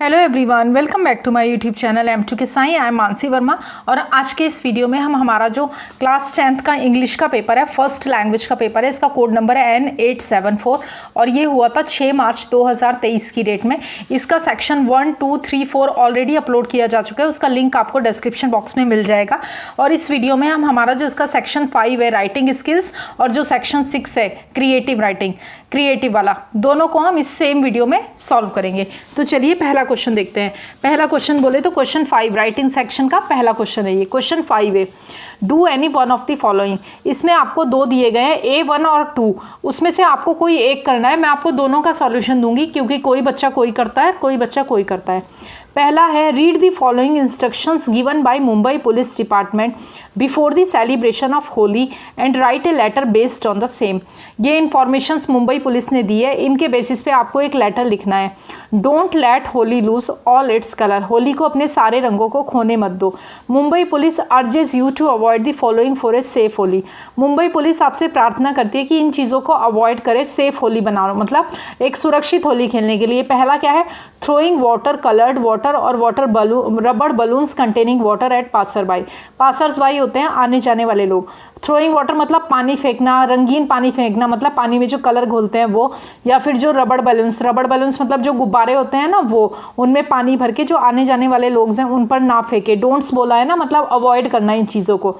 Hello everyone, welcome back to my YouTube channel M2 के साई। I am Mansi Verma और आज के इस वीडियो में हम हमारा जो क्लास 10th का इंग्लिश का पेपर है, फर्स्ट लैंग्वेज का पेपर है, इसका कोड नंबर है N874 और ये हुआ था 6 मार्च 2023 की डेट में। इसका सेक्शन 1, 2, 3, 4 ऑलरेडी अपलोड किया जा चुका है, उसका लिंक आपको डिस्क्रिप्शन बॉक्स में मिल जाएगा। और इस वीडियो में हम हमारा जो इसका सेक्शन 5 है राइटिंग स्किल्स और जो सेक्शन 6 है क्रिएटिव राइटिंग, क्रिएटिव वाला, दोनों को हम इस सेम वीडियो में सॉल्व करेंगे। तो चलिए पहला क्वेश्चन देखते हैं। पहला क्वेश्चन बोले तो क्वेश्चन 5 राइटिंग सेक्शन का पहला क्वेश्चन है ये। क्वेश्चन 5 है, do any one of the following. इसमें आपको दो दिए गए हैं, A1 और 2, उसमें से आपको कोई एक करना है। मैं आपको दोनों का सॉल्यूशन दूंगी क्योंकि कोई बच्चा कोई करता है, कोई बच्चा कोई करता है। पहला है, read the following instructions given by Mumbai police department before the celebration of Holi and write a letter based on the same. ये इन्फॉर्मेशंस मुंबई पुलिस ने दी है, इनके बेसिस पे आपको एक लेटर लिखना है। Don't let Holi lose all its colour. Holi को अपने सारे रंगों को खोने मत दो। Mumbai police urges you to avoid the following for a safe Holi. Mumbai police आपसे प्रार्थना करती है कि इन चीज़ों को अवॉइड करें, सेफ होली बनाओ, मतलब एक सुरक्षित होली खेलने के लिए। पहला क्या है, थ्रोइंग वाटर कलर्ड वाटर और वाटर बलून, रबड़ balloons containing water at passer by. Passers by होते हैं आने जाने वाले लोग। थ्रोइंग वाटर मतलब पानी फेंकना, रंगीन पानी फेंकना, मतलब पानी में जो कलर घोलते हैं वो, या फिर जो रबड़ बलून्स मतलब जो गुब्बारे होते हैं ना वो, उनमें पानी भर के जो आने जाने वाले लोग हैं उन पर ना फेंके। डोंट्स बोला है ना, मतलब अवॉइड करना इन चीज़ों को।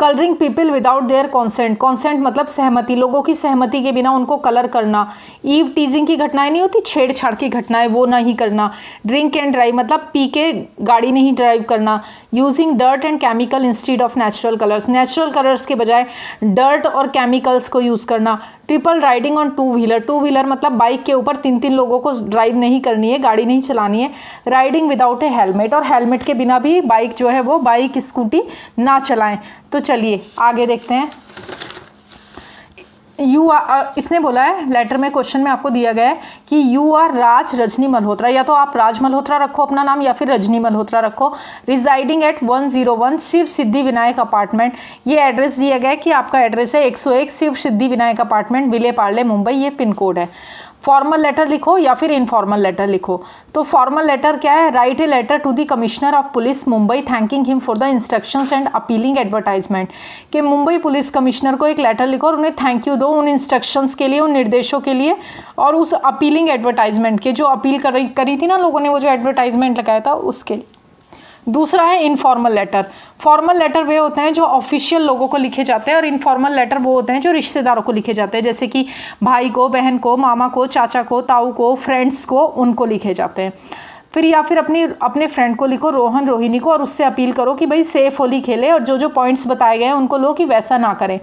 Colouring people without their consent, consent मतलब सहमति, लोगों की सहमति के बिना उनको कलर करना। ईव टीजिंग की घटनाएं नहीं होती, छेड़छाड़ की घटनाएं, वो नहीं करना। ड्रिंक एंड ड्राइव मतलब पी के गाड़ी नहीं ड्राइव करना। Using dirt and chemical instead of natural colours, natural colours के बजाय डर्ट और केमिकल्स को यूज़ करना। Triple riding on two wheeler मतलब बाइक के ऊपर 3-3 लोगों को ड्राइव नहीं करनी है, गाड़ी नहीं चलानी है। राइडिंग विदाउट ए हेलमेट, और हेलमेट के बिना भी बाइक जो है वो बाइक स्कूटी ना चलाएं। तो चलिए आगे देखते हैं। यू आर, इसने बोला है लेटर में, क्वेश्चन में आपको दिया गया है कि यू आर राज रजनी मल्होत्रा, या तो आप राज मल्होत्रा रखो अपना नाम या फिर रजनी मल्होत्रा रखो। Residing eight 101 Shiv Siddhi Vinayak apartment, ये एड्रेस दिया गया है कि आपका एड्रेस है 101 शिव सिद्धि विनायक अपार्टमेंट, विले पार्ले, मुंबई, ये पिन कोड है। फॉर्मल लेटर लिखो या फिर इनफॉर्मल लेटर लिखो। तो फॉर्मल लेटर क्या है, write a letter to the commissioner of police Mumbai thanking him for the instructions and appealing advertisement, कि मुंबई पुलिस कमिश्नर को एक लेटर लिखो और उन्हें थैंक यू दो उन इंस्ट्रक्शंस के लिए, उन निर्देशों के लिए और उस अपीलिंग एडवर्टाइजमेंट के, जो अपील करी थी ना लोगों ने, वो जो एडवर्टाइजमेंट लगाया था उसके लिए। दूसरा है इनफॉर्मल लेटर। फॉर्मल लेटर वे होते हैं जो ऑफिशियल लोगों को लिखे जाते हैं और इनफॉर्मल लेटर वो होते हैं जो रिश्तेदारों को लिखे जाते हैं, जैसे कि भाई को, बहन को, मामा को, चाचा को, ताऊ को, फ्रेंड्स को, उनको लिखे जाते हैं। फिर या फिर अपने फ्रेंड को लिखो, रोहन रोहिणी को, और उससे अपील करो कि भाई सेफ होली खेले और जो जो पॉइंट्स बताए गए हैं उनको लो कि वैसा ना करें।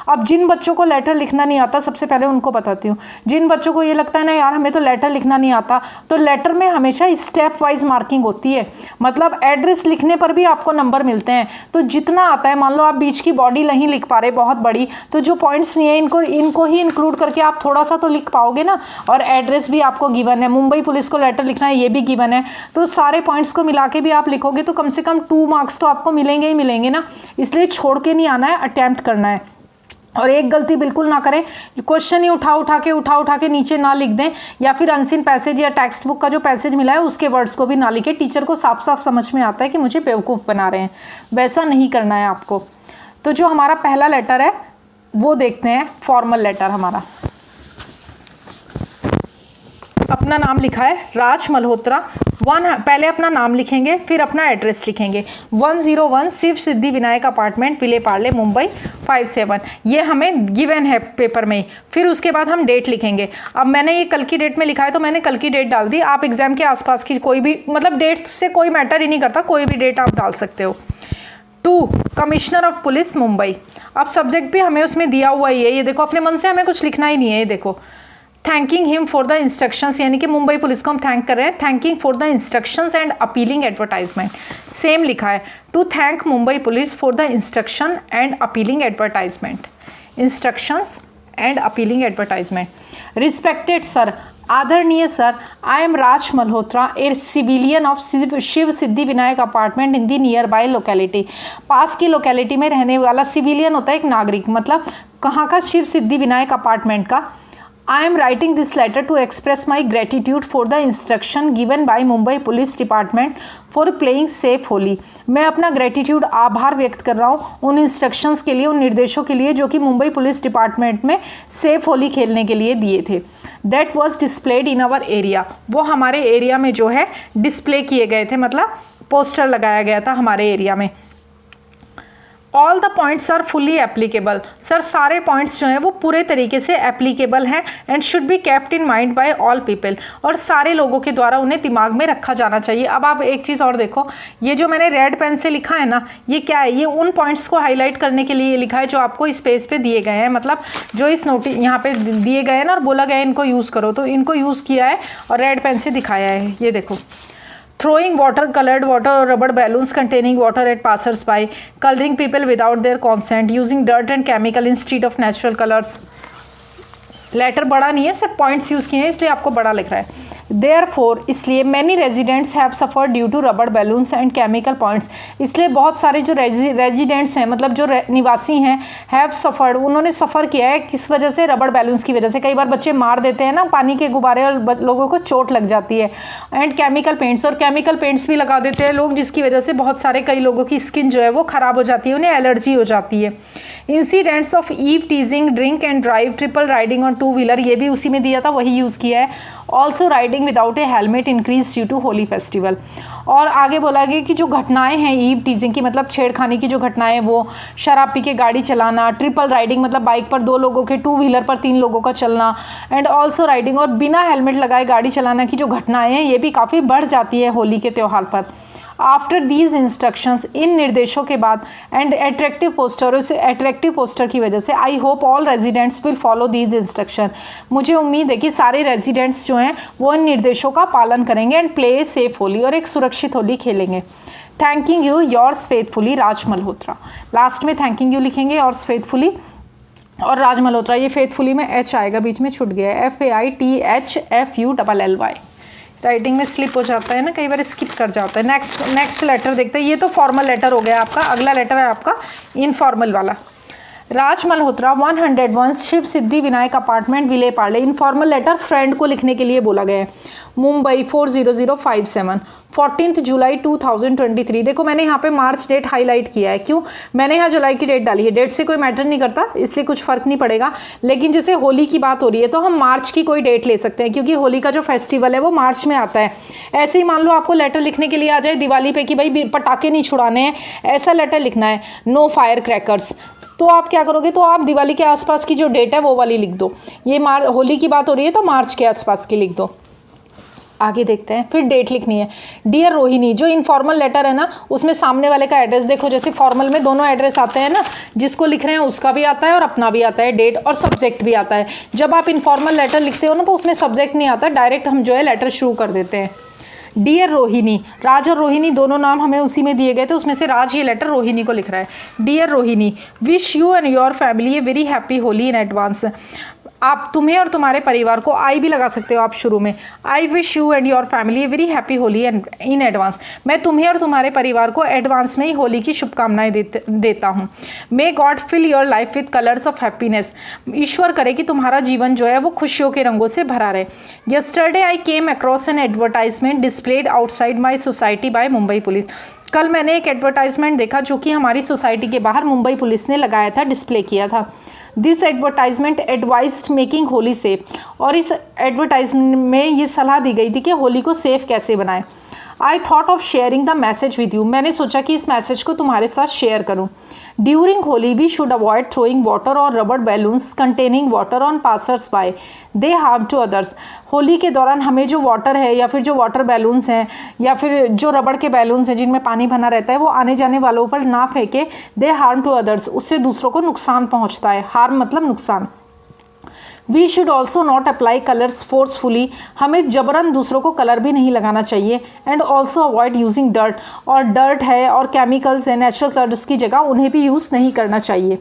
अब जिन बच्चों को लेटर लिखना नहीं आता, सबसे पहले उनको बताती हूँ। जिन बच्चों को ये लगता है ना यार हमें तो लेटर लिखना नहीं आता, तो लेटर में हमेशा स्टेप वाइज मार्किंग होती है, मतलब एड्रेस लिखने पर भी आपको नंबर मिलते हैं। तो जितना आता है, मान लो आप बीच की बॉडी नहीं लिख पा रहे बहुत बड़ी, तो जो पॉइंट्स नहीं है इनको ही इंक्लूड करके आप थोड़ा सा तो लिख पाओगे ना। और एड्रेस भी आपको गिवन है, मुंबई पुलिस को लेटर लिखना है ये भी गिवन है, तो सारे पॉइंट्स को मिला के भी आप लिखोगे तो कम से कम 2 मार्क्स तो आपको मिलेंगे ही मिलेंगे ना। इसलिए छोड़ के नहीं आना है, अटेम्प्ट करना है। और एक गलती बिल्कुल ना करें, क्वेश्चन ही उठा के नीचे ना लिख दें, या फिर अनसीन पैसेज या टेक्स्ट बुक का जो पैसेज मिला है उसके वर्ड्स को भी ना लिखें। टीचर को साफ साफ समझ में आता है कि मुझे बेवकूफ़ बना रहे हैं, वैसा नहीं करना है आपको। तो जो हमारा पहला लेटर है वो देखते हैं, फॉर्मल लेटर हमारा। अपना नाम लिखा है राज मल्होत्रा, पहले अपना नाम लिखेंगे फिर अपना एड्रेस लिखेंगे। 101 शिव सिद्धि विनायक अपार्टमेंट, विले पार्ले, मुंबई 57, ये हमें गिवन है पेपर में। फिर उसके बाद हम डेट लिखेंगे। अब मैंने ये कल की डेट में लिखा है तो मैंने कल की डेट डाल दी। आप एग्जाम के आसपास की कोई भी, मतलब डेट से कोई मैटर ही नहीं करता, कोई भी डेट आप डाल सकते हो। 2 कमिश्नर ऑफ पुलिस मुंबई। अब सब्जेक्ट भी हमें उसमें दिया हुआ ही है, ये देखो, अपने मन से हमें कुछ लिखना ही नहीं है। ये देखो, thanking him for the instructions, यानी कि मुंबई पुलिस को हम थैंक कर रहे हैं। Thanking for the instructions and appealing advertisement, same लिखा है। To thank Mumbai police for the instruction and appealing advertisement, instructions and appealing advertisement. Respected sir, आदरणीय sir, I am Raj Malhotra, a civilian of Shiv Siddhi Vinayak apartment in the nearby locality. पास की locality में रहने वाला civilian होता है एक नागरिक, मतलब कहाँ का, शिव सिद्धि विनायक अपार्टमेंट का। I am writing this letter to express my gratitude for the instruction given by Mumbai Police Department for playing safe Holi. मैं अपना ग्रेटिट्यूड आभार व्यक्त कर रहा हूँ उन इंस्ट्रक्शंस के लिए, उन निर्देशों के लिए जो कि मुंबई पुलिस डिपार्टमेंट में सेफ होली खेलने के लिए दिए थे। That was displayed in our area, वो हमारे एरिया में जो है डिस्प्ले किए गए थे, मतलब पोस्टर लगाया गया था हमारे एरिया में। All the points are fully applicable, sir सारे पॉइंट्स जो हैं वो पूरे तरीके से एप्लीकेबल हैं and should be kept in mind by all people, और सारे लोगों के द्वारा उन्हें दिमाग में रखा जाना चाहिए। अब आप एक चीज़ और देखो, ये जो मैंने रेड पेन से लिखा है ना, ये क्या है, ये उन पॉइंट्स को हाईलाइट करने के लिए लिखा है जो आपको इस पेज पे दिए गए हैं, मतलब जो इस नोटिस यहाँ पे दिए गए हैं ना, और बोला गया है इनको यूज़ करो, तो इनको यूज़ किया है और रेड पेन से दिखाया है। ये देखो, throwing water, colored water or rubber balloons containing water at passers-by, coloring people without their consent, using dirt and chemical instead of natural colors। Letter बड़ा नहीं है, सिर्फ पॉइंट्स यूज़ किए हैं इसलिए आपको बड़ा लिख रहा है। देयरफॉर, इसलिए many residents have suffered due to rubber balloons and chemical points, इसलिए बहुत सारे जो रेजिडेंट्स हैं, मतलब जो निवासी हैं, हैव सफ़र्ड, उन्होंने सफ़र किया है किस वजह से, रबड़ बैलून्स की वजह से। कई बार बच्चे मार देते हैं ना पानी के गुब्बारे और लोगों को चोट लग जाती है। एंड केमिकल पेंट्स, और केमिकल पेंट्स भी लगा देते हैं लोग, जिसकी वजह से बहुत सारे कई लोगों की स्किन जो है वो ख़राब हो जाती है, उन्हें एलर्जी हो जाती है। Incidents of eve teasing, drink and drive, triple riding on two wheeler, ये भी उसी में दिया था, वही यूज़ किया है। Also riding without a helmet increase due to Holi festival. और आगे बोला गया कि जो घटनाएं हैं ईव टीजिंग की, मतलब छेड़खानी की जो घटनाएं, वो शराब पी के गाड़ी चलाना, ट्रिपल राइडिंग मतलब बाइक पर 2 लोगों के, 2 व्हीलर पर 3 लोगों का चलना, एंड ऑल्सो राइडिंग, और बिना हेलमेट लगाए गाड़ी चलाना की जो घटनाएं हैं, ये भी काफ़ी बढ़ जाती है होली के त्यौहार पर। आफ्टर दीज इंस्ट्रक्शंस, इन निर्देशों के बाद, एंड अट्रैक्टिव पोस्टर, से अट्रैक्टिव पोस्टर की वजह से, I hope all residents will follow these instruction, मुझे उम्मीद है कि सारे रेजिडेंट्स जो हैं वो इन निर्देशों का पालन करेंगे एंड प्ले सेफ होली, और एक सुरक्षित होली खेलेंगे। Thanking you, yours faithfully, Raj Malhotra. Last में थैंकिंग यू लिखेंगे, योर्स फेथफुली और राज मल्होत्रा। ये फेथफुली में एच आएगा, बीच में छूट गया है, FAITHFULLY। राइटिंग में स्लिप हो जाता है ना, कई बार स्किप कर जाता है। नेक्स्ट लेटर देखते हैं। ये तो फॉर्मल लेटर हो गया आपका, अगला लेटर है आपका इनफॉर्मल वाला। राज Malhotra 101 Shiv Siddhi Vinayak apartment Vile Parle. Informal letter friend को लिखने के लिए बोला गया है। मुंबई 40057, 14 जुलाई 2023। देखो मैंने यहाँ पे मार्च डेट हाईलाइट किया है, क्यों, मैंने यहाँ जुलाई की डेट डाली है, डेट से कोई मैटर नहीं करता इसलिए कुछ फ़र्क नहीं पड़ेगा। लेकिन जैसे होली की बात हो रही है तो हम मार्च की कोई डेट ले सकते हैं, क्योंकि होली का जो फेस्टिवल है वो मार्च में आता है। ऐसे ही मान लो आपको लेटर लिखने के लिए आ जाए दिवाली पे कि भाई पटाखे नहीं छुड़ाने हैं, ऐसा लेटर लिखना है, नो फायर क्रैकर्स, तो आप क्या करोगे, तो आप दिवाली के आसपास की जो डेट है वो वाली लिख दो। ये होली की बात हो रही है तो मार्च के आसपास की लिख दो। आगे देखते हैं, फिर डेट लिखनी है। डियर रोहिणी, जो इनफॉर्मल लेटर है ना उसमें सामने वाले का एड्रेस देखो, जैसे फॉर्मल में दोनों एड्रेस आते हैं ना, जिसको लिख रहे हैं उसका भी आता है और अपना भी आता है, डेट और सब्जेक्ट भी आता है। जब आप इनफॉर्मल लेटर लिखते हो ना तो उसमें सब्जेक्ट नहीं आता, डायरेक्ट हम जो है लेटर शुरू कर देते हैं। डियर रोहिणी, राज और रोहिणी दोनों नाम हमें उसी में दिए गए थे, उसमें से राज ये लेटर रोहिणी को लिख रहा है। Dear Rohini, wish you and your family a very happy Holi in advance. आप तुम्हें और तुम्हारे परिवार को आई भी लगा सकते हो आप शुरू में। I wish you and your family a very happy Holi in advance. मैं तुम्हें और तुम्हारे परिवार को एडवांस में ही होली की शुभकामनाएं देता हूँ। May God fill your life with colours of happiness. ईश्वर करे कि तुम्हारा जीवन जो है वो खुशियों के रंगों से भरा रहे। Yesterday I came across an advertisement displayed outside my society bye Mumbai police. कल मैंने एक एडवर्टाइजमेंट देखा जो कि हमारी सोसाइटी के बाहर मुंबई पुलिस ने लगाया था, डिस्प्ले किया था। This advertisement advised making Holi safe. और इस एडवर्टाइजमेंट में ये सलाह दी गई थी कि होली को सेफ कैसे बनाएं। I thought of sharing the message with you. मैंने सोचा कि इस मैसेज को तुम्हारे साथ शेयर करूं। During Holi we should avoid throwing water और rubber balloons containing water on passers by, they harm to others. Holi के दौरान हमें जो वाटर है या फिर जो वाटर बैलून्स हैं या फिर जो रबड़ के बैलून्स हैं जिनमें पानी भना रहता है वो आने जाने वालों पर ना फेंके। दे हार्म टू अदर्स, उससे दूसरों को नुकसान पहुंचता है। हार्म मतलब नुकसान। We should also not apply colours forcefully. हमें जबरन दूसरों को कलर भी नहीं लगाना चाहिए। And also avoid using dirt. और डर्ट है और केमिकल्स है, नेचुरल कलर्स की जगह उन्हें भी यूज़ नहीं करना चाहिए।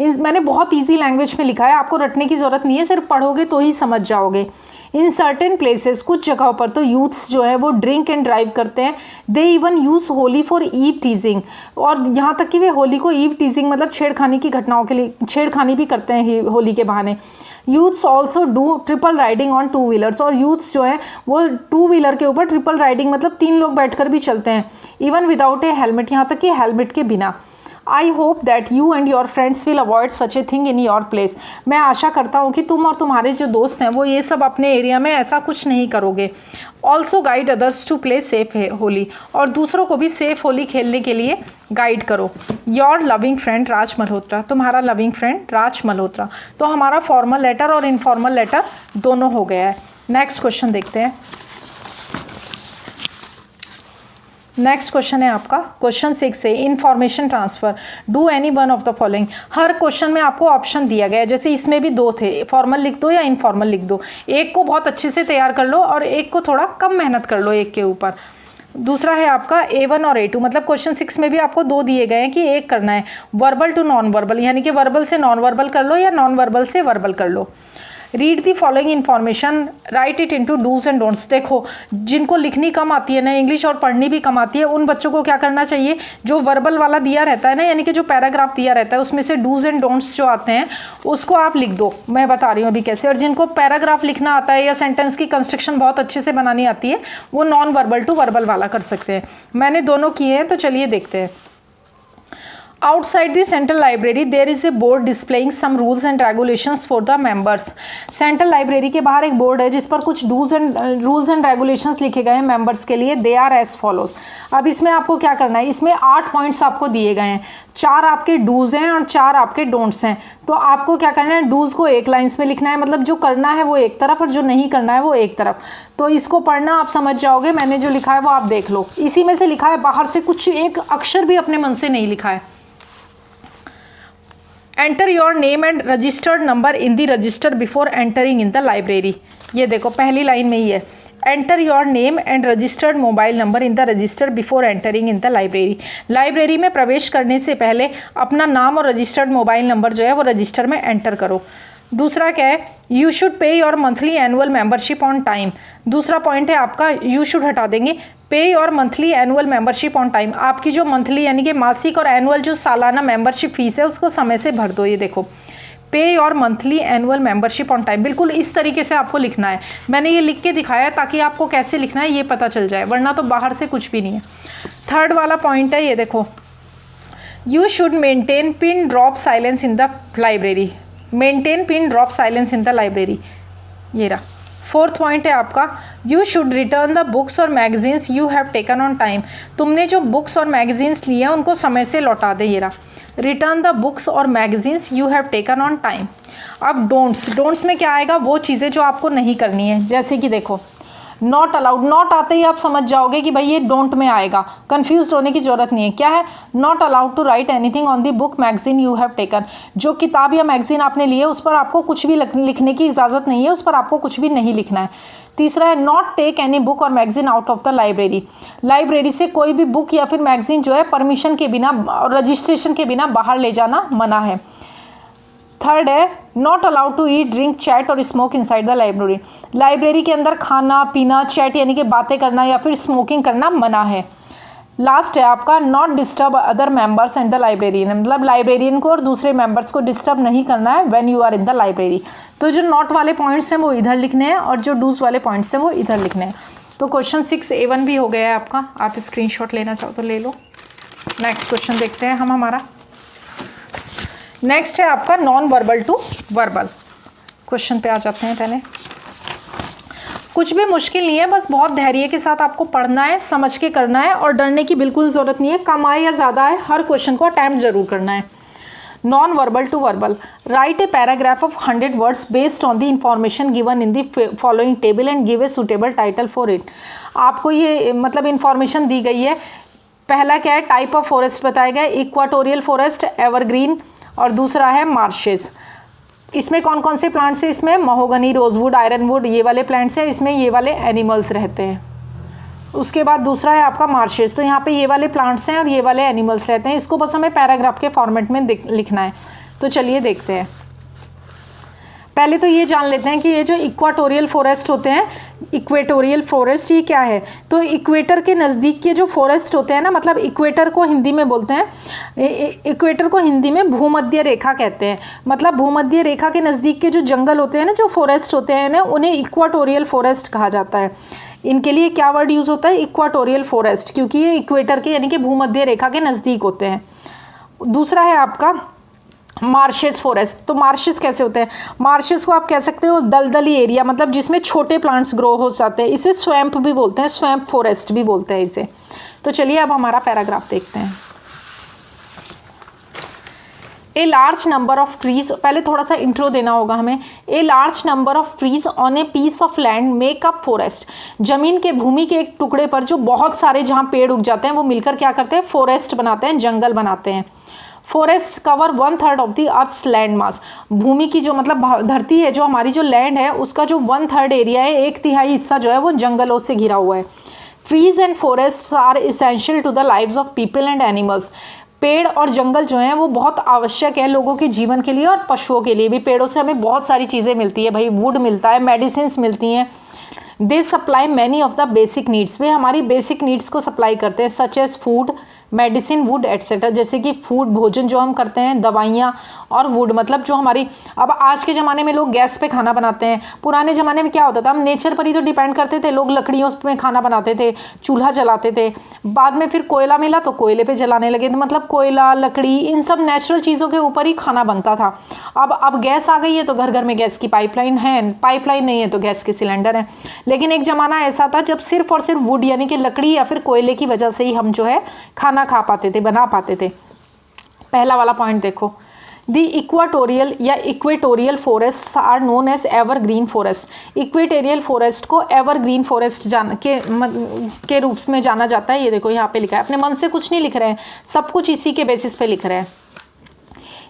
मैंने बहुत ईजी लैंग्वेज में लिखा है, आपको रटने की ज़रूरत नहीं है, सिर्फ पढ़ोगे तो ही समझ जाओगे। इन सर्टेन प्लेसेस, कुछ जगहों पर तो यूथ्स जो है वो ड्रिंक एंड ड्राइव करते हैं। They even use Holi for eve teasing. और यहाँ तक कि वे होली को ईव टीजिंग मतलब छेड़खानी की घटनाओं के लिए छेड़खानी भी करते हैं होली के बहाने। Youths also do triple riding on two wheelers, और यूथ्स जो है वो टू व्हीलर के ऊपर ट्रिपल राइडिंग मतलब 3 लोग बैठकर भी चलते हैं, इवन विदाउट ए हेलमेट, यहाँ तक कि हेलमेट के बिना। I hope that you and your friends will avoid such a thing in your place. मैं आशा करता हूँ कि तुम और तुम्हारे जो दोस्त हैं वो ये सब अपने एरिया में ऐसा कुछ नहीं करोगे। Also guide others to play safe Holi, और दूसरों को भी सेफ होली खेलने के लिए गाइड करो। योर लविंग फ्रेंड राज मल्होत्रा, तुम्हारा लविंग फ्रेंड राज मल्होत्रा। तो हमारा फॉर्मल लेटर और इनफॉर्मल लेटर दोनों हो गया है। नेक्स्ट क्वेश्चन देखते हैं। नेक्स्ट क्वेश्चन है आपका क्वेश्चन 6 है information transfer, do any one of the following. Her question में आपको ऑप्शन दिया गया है, जैसे इसमें भी 2 थे, फॉर्मल लिख दो या इनफॉर्मल लिख दो। एक को बहुत अच्छे से तैयार कर लो और एक को थोड़ा कम मेहनत कर लो एक के ऊपर। दूसरा है आपका A1 और A2, मतलब क्वेश्चन 6 में भी आपको 2 दिए गए हैं कि एक करना है वर्बल टू नॉन वर्बल, यानी कि वर्बल से नॉन वर्बल कर लो या नॉन वर्बल से वर्बल कर लो। Read the following information, write it into dos and don'ts. देखो जिनको लिखनी कम आती है ना इंग्लिश और पढ़नी भी कम आती है, उन बच्चों को क्या करना चाहिए, जो वर्बल वाला दिया रहता है ना, यानी कि जो पैराग्राफ दिया रहता है उसमें से डूज एंड डोंट्स जो आते हैं उसको आप लिख दो। मैं बता रही हूँ अभी कैसे। और जिनको पैराग्राफ लिखना आता है या सेंटेंस की कंस्ट्रक्शन बहुत अच्छे से बनानी आती है वो नॉन वर्बल टू वर्बल वाला कर सकते हैं। मैंने दोनों किए हैं, तो चलिए देखते हैं। Outside the Central Library there is a board displaying some rules and regulations for the members। Central library के बाहर एक बोर्ड है जिस पर कुछ रूल्स एंड रेगुलेशंस लिखे गए हैं मेंबर्स के लिए। They are as follows. अब इसमें आपको क्या करना है, इसमें 8 पॉइंट्स आपको दिए गए हैं, 4 आपके डूज हैं और 4 आपके डोंट्स हैं। तो आपको क्या करना है, डूज को एक लाइन्स में लिखना है, मतलब जो करना है वो एक तरफ और जो नहीं करना है वो एक तरफ। तो इसको पढ़ना आप समझ जाओगे, मैंने जो लिखा है वो आप देख लो। इसी में से लिखा है, बाहर से कुछ एक अक्षर भी अपने मन से नहीं लिखा है। Enter your name and registered number in the register before entering in the library. ये देखो पहली लाइन में ही है, enter your name and registered mobile number in the register before entering in the library. Library में प्रवेश करने से पहले अपना नाम और रजिस्टर्ड मोबाइल नंबर जो है वो रजिस्टर में एंटर करो। दूसरा क्या है, you should pay your monthly annual membership on time. दूसरा पॉइंट है आपका, यू शुड हटा देंगे, पे your monthly annual membership on time. आपकी जो मंथली यानी कि मासिक और एनुअल जो सालाना मेंबरशिप फीस है उसको समय से भर दो। ये देखो, पे your monthly annual membership on time, बिल्कुल इस तरीके से आपको लिखना है। मैंने ये लिख के दिखाया है ताकि आपको कैसे लिखना है ये पता चल जाए, वरना तो बाहर से कुछ भी नहीं है। थर्ड वाला पॉइंट है, ये देखो, you should maintain pin drop silence in the library. Maintain pin drop silence in the library, ये रहा। फोर्थ पॉइंट है आपका, you should return the books और magazines you have taken on time. तुमने जो बुक्स और मैगजीन्स लिए हैं उनको समय से लौटा दे। ये रहा, रिटर्न द बुक्स और magazines you have taken on time. अब डोंट्स में क्या आएगा, वो चीज़ें जो आपको नहीं करनी है, जैसे कि देखो नॉट अलाउड। नॉट आते ही आप समझ जाओगे कि भाई ये डोंट में आएगा, कंफ्यूज होने की जरूरत नहीं है। क्या है, not allowed to write anything on the book magazine you have taken. जो किताब या मैगजीन आपने ली है उस पर आपको कुछ भी लिखने की इजाज़त नहीं है, उस पर आपको कुछ भी नहीं लिखना है। तीसरा है, नॉट टेक एनी बुक और magazine out of the library. Library से कोई भी बुक या फिर मैगजीन जो है परमिशन के बिना और रजिस्ट्रेशन के बिना बाहर ले जाना मना है। थर्ड है, not allowed to eat, drink, chat और smoke inside the library. Library के अंदर खाना पीना, चैट यानी कि बातें करना या फिर स्मोकिंग करना मना है। लास्ट है आपका, not disturb other members and the librarian, मतलब लाइब्रेरियन को और दूसरे मेंबर्स को डिस्टर्ब नहीं करना है when you are in the library. तो जो नॉट वाले पॉइंट्स हैं वो इधर लिखने हैं और जो डूज वाले पॉइंट्स हैं वो इधर लिखने हैं। तो क्वेश्चन 6A1 भी हो गया है आपका, आप स्क्रीनशॉट लेना चाहो तो ले लो। नेक्स्ट क्वेश्चन देखते हैं हम हमारा। नेक्स्ट है आपका non verbal to verbal. Question पे आ जाते हैं पहले। कुछ भी मुश्किल नहीं है, बस बहुत धैर्य के साथ आपको पढ़ना है, समझ के करना है और डरने की बिल्कुल ज़रूरत नहीं है। कम आए या ज़्यादा आए, हर क्वेश्चन को अटैम्प्ट जरूर करना है। Non verbal to verbal, write a paragraph of 100 words based on the information given in the following table and give a suitable title for it. आपको ये मतलब इंफॉर्मेशन दी गई है। पहला क्या है, टाइप ऑफ फॉरेस्ट बताया गया है, इक्वाटोरियल फॉरेस्ट, एवरग्रीन, और दूसरा है मार्शेस। इसमें कौन कौन से प्लांट्स हैं, इसमें महोगनी, रोजवुड, आयरनवुड, ये वाले प्लांट्स हैं, इसमें ये वाले एनिमल्स रहते हैं। उसके बाद दूसरा है आपका मार्शेस, तो यहाँ पे ये वाले प्लांट्स हैं और ये वाले एनिमल्स रहते हैं। इसको बस हमें पैराग्राफ के फॉर्मेट में लिखना है। तो चलिए देखते हैं। पहले तो ये जान लेते हैं कि ये जो इक्वाटोरियल फॉरेस्ट होते हैं, इक्वेटोरियल फॉरेस्ट ये क्या है। तो इक्वेटर के नज़दीक के जो फॉरेस्ट होते हैं ना, मतलब इक्वेटर को हिंदी में बोलते हैं, इक्वेटर को हिंदी में भूमध्य रेखा कहते हैं। मतलब भूमध्य रेखा के नज़दीक के जो जंगल होते हैं ना, जो फॉरेस्ट होते हैं ना, उन्हें इक्वाटोरियल फॉरेस्ट कहा जाता है। इनके लिए क्या वर्ड यूज़ होता है, इक्वाटोरियल फॉरेस्ट, क्योंकि ये इक्वेटर के यानी कि भूमध्य रेखा के नज़दीक होते हैं। दूसरा है आपका मार्शेस फॉरेस्ट। तो मार्शेस कैसे होते हैं, मार्शेस को आप कह सकते हो दलदली एरिया, मतलब जिसमें छोटे प्लांट्स ग्रो हो जाते हैं, इसे स्वैम्प भी बोलते हैं, स्वैम्प फॉरेस्ट भी बोलते हैं इसे। तो चलिए अब हमारा पैराग्राफ देखते हैं। A large number of trees, पहले थोड़ा सा इंट्रो देना होगा हमें। A large number of trees on a piece of land make up forest. जमीन के भूमि के एक टुकड़े पर जो बहुत सारे जहाँ पेड़ उग जाते हैं वो मिलकर क्या करते हैं, फॉरेस्ट बनाते हैं, जंगल बनाते हैं। Forest cover 1/3 of the earth's land mass. भूमि की जो मतलब धरती है, जो हमारी जो लैंड है, उसका जो 1/3 एरिया है, 1/3 हिस्सा जो है वो जंगलों से घिरा हुआ है। Trees and forest are essential to the lives of people and animals. पेड़ और जंगल जो हैं वो बहुत आवश्यक है लोगों के जीवन के लिए और पशुओं के लिए भी। पेड़ों से हमें बहुत सारी चीज़ें मिलती है भाई, वुड मिलता है, मेडिसिन्स मिलती हैं। They supply many of the basic needs, वे हमारी बेसिक नीड्स को सप्लाई करते हैं, such as food, medicine, wood etcetera. जैसे कि फूड भोजन जो हम करते हैं, दवाइयाँ, और वुड मतलब जो हमारी, अब आज के ज़माने में लोग गैस पे खाना बनाते हैं। पुराने ज़माने में क्या होता था, हम नेचर पर ही तो डिपेंड करते थे, लोग लकड़ियों में खाना बनाते थे, चूल्हा जलाते थे। बाद में फिर कोयला मिला तो कोयले पे जलाने लगे, तो मतलब कोयला, लकड़ी, इन सब नेचुरल चीज़ों के ऊपर ही खाना बनता था। अब गैस आ गई है तो घर घर में गैस की पाइपलाइन है, पाइपलाइन नहीं है तो गैस के सिलेंडर हैं। लेकिन एक ज़माना ऐसा था जब सिर्फ और सिर्फ वुड यानी कि लकड़ी या फिर कोयले की वजह से ही हम जो है खाना खा पाते थे, बना पाते थे। पहला वाला पॉइंट देखो, द इक्वाटोरियल या equatorial forest are known as evergreen forest. Equatorial forest को एवरग्रीन फॉरेस्ट के रूप में जाना जाता है। ये देखो यहाँ पे लिखा है, अपने मन से कुछ नहीं लिख रहे हैं, सब कुछ इसी के बेसिस पे लिख रहे हैं।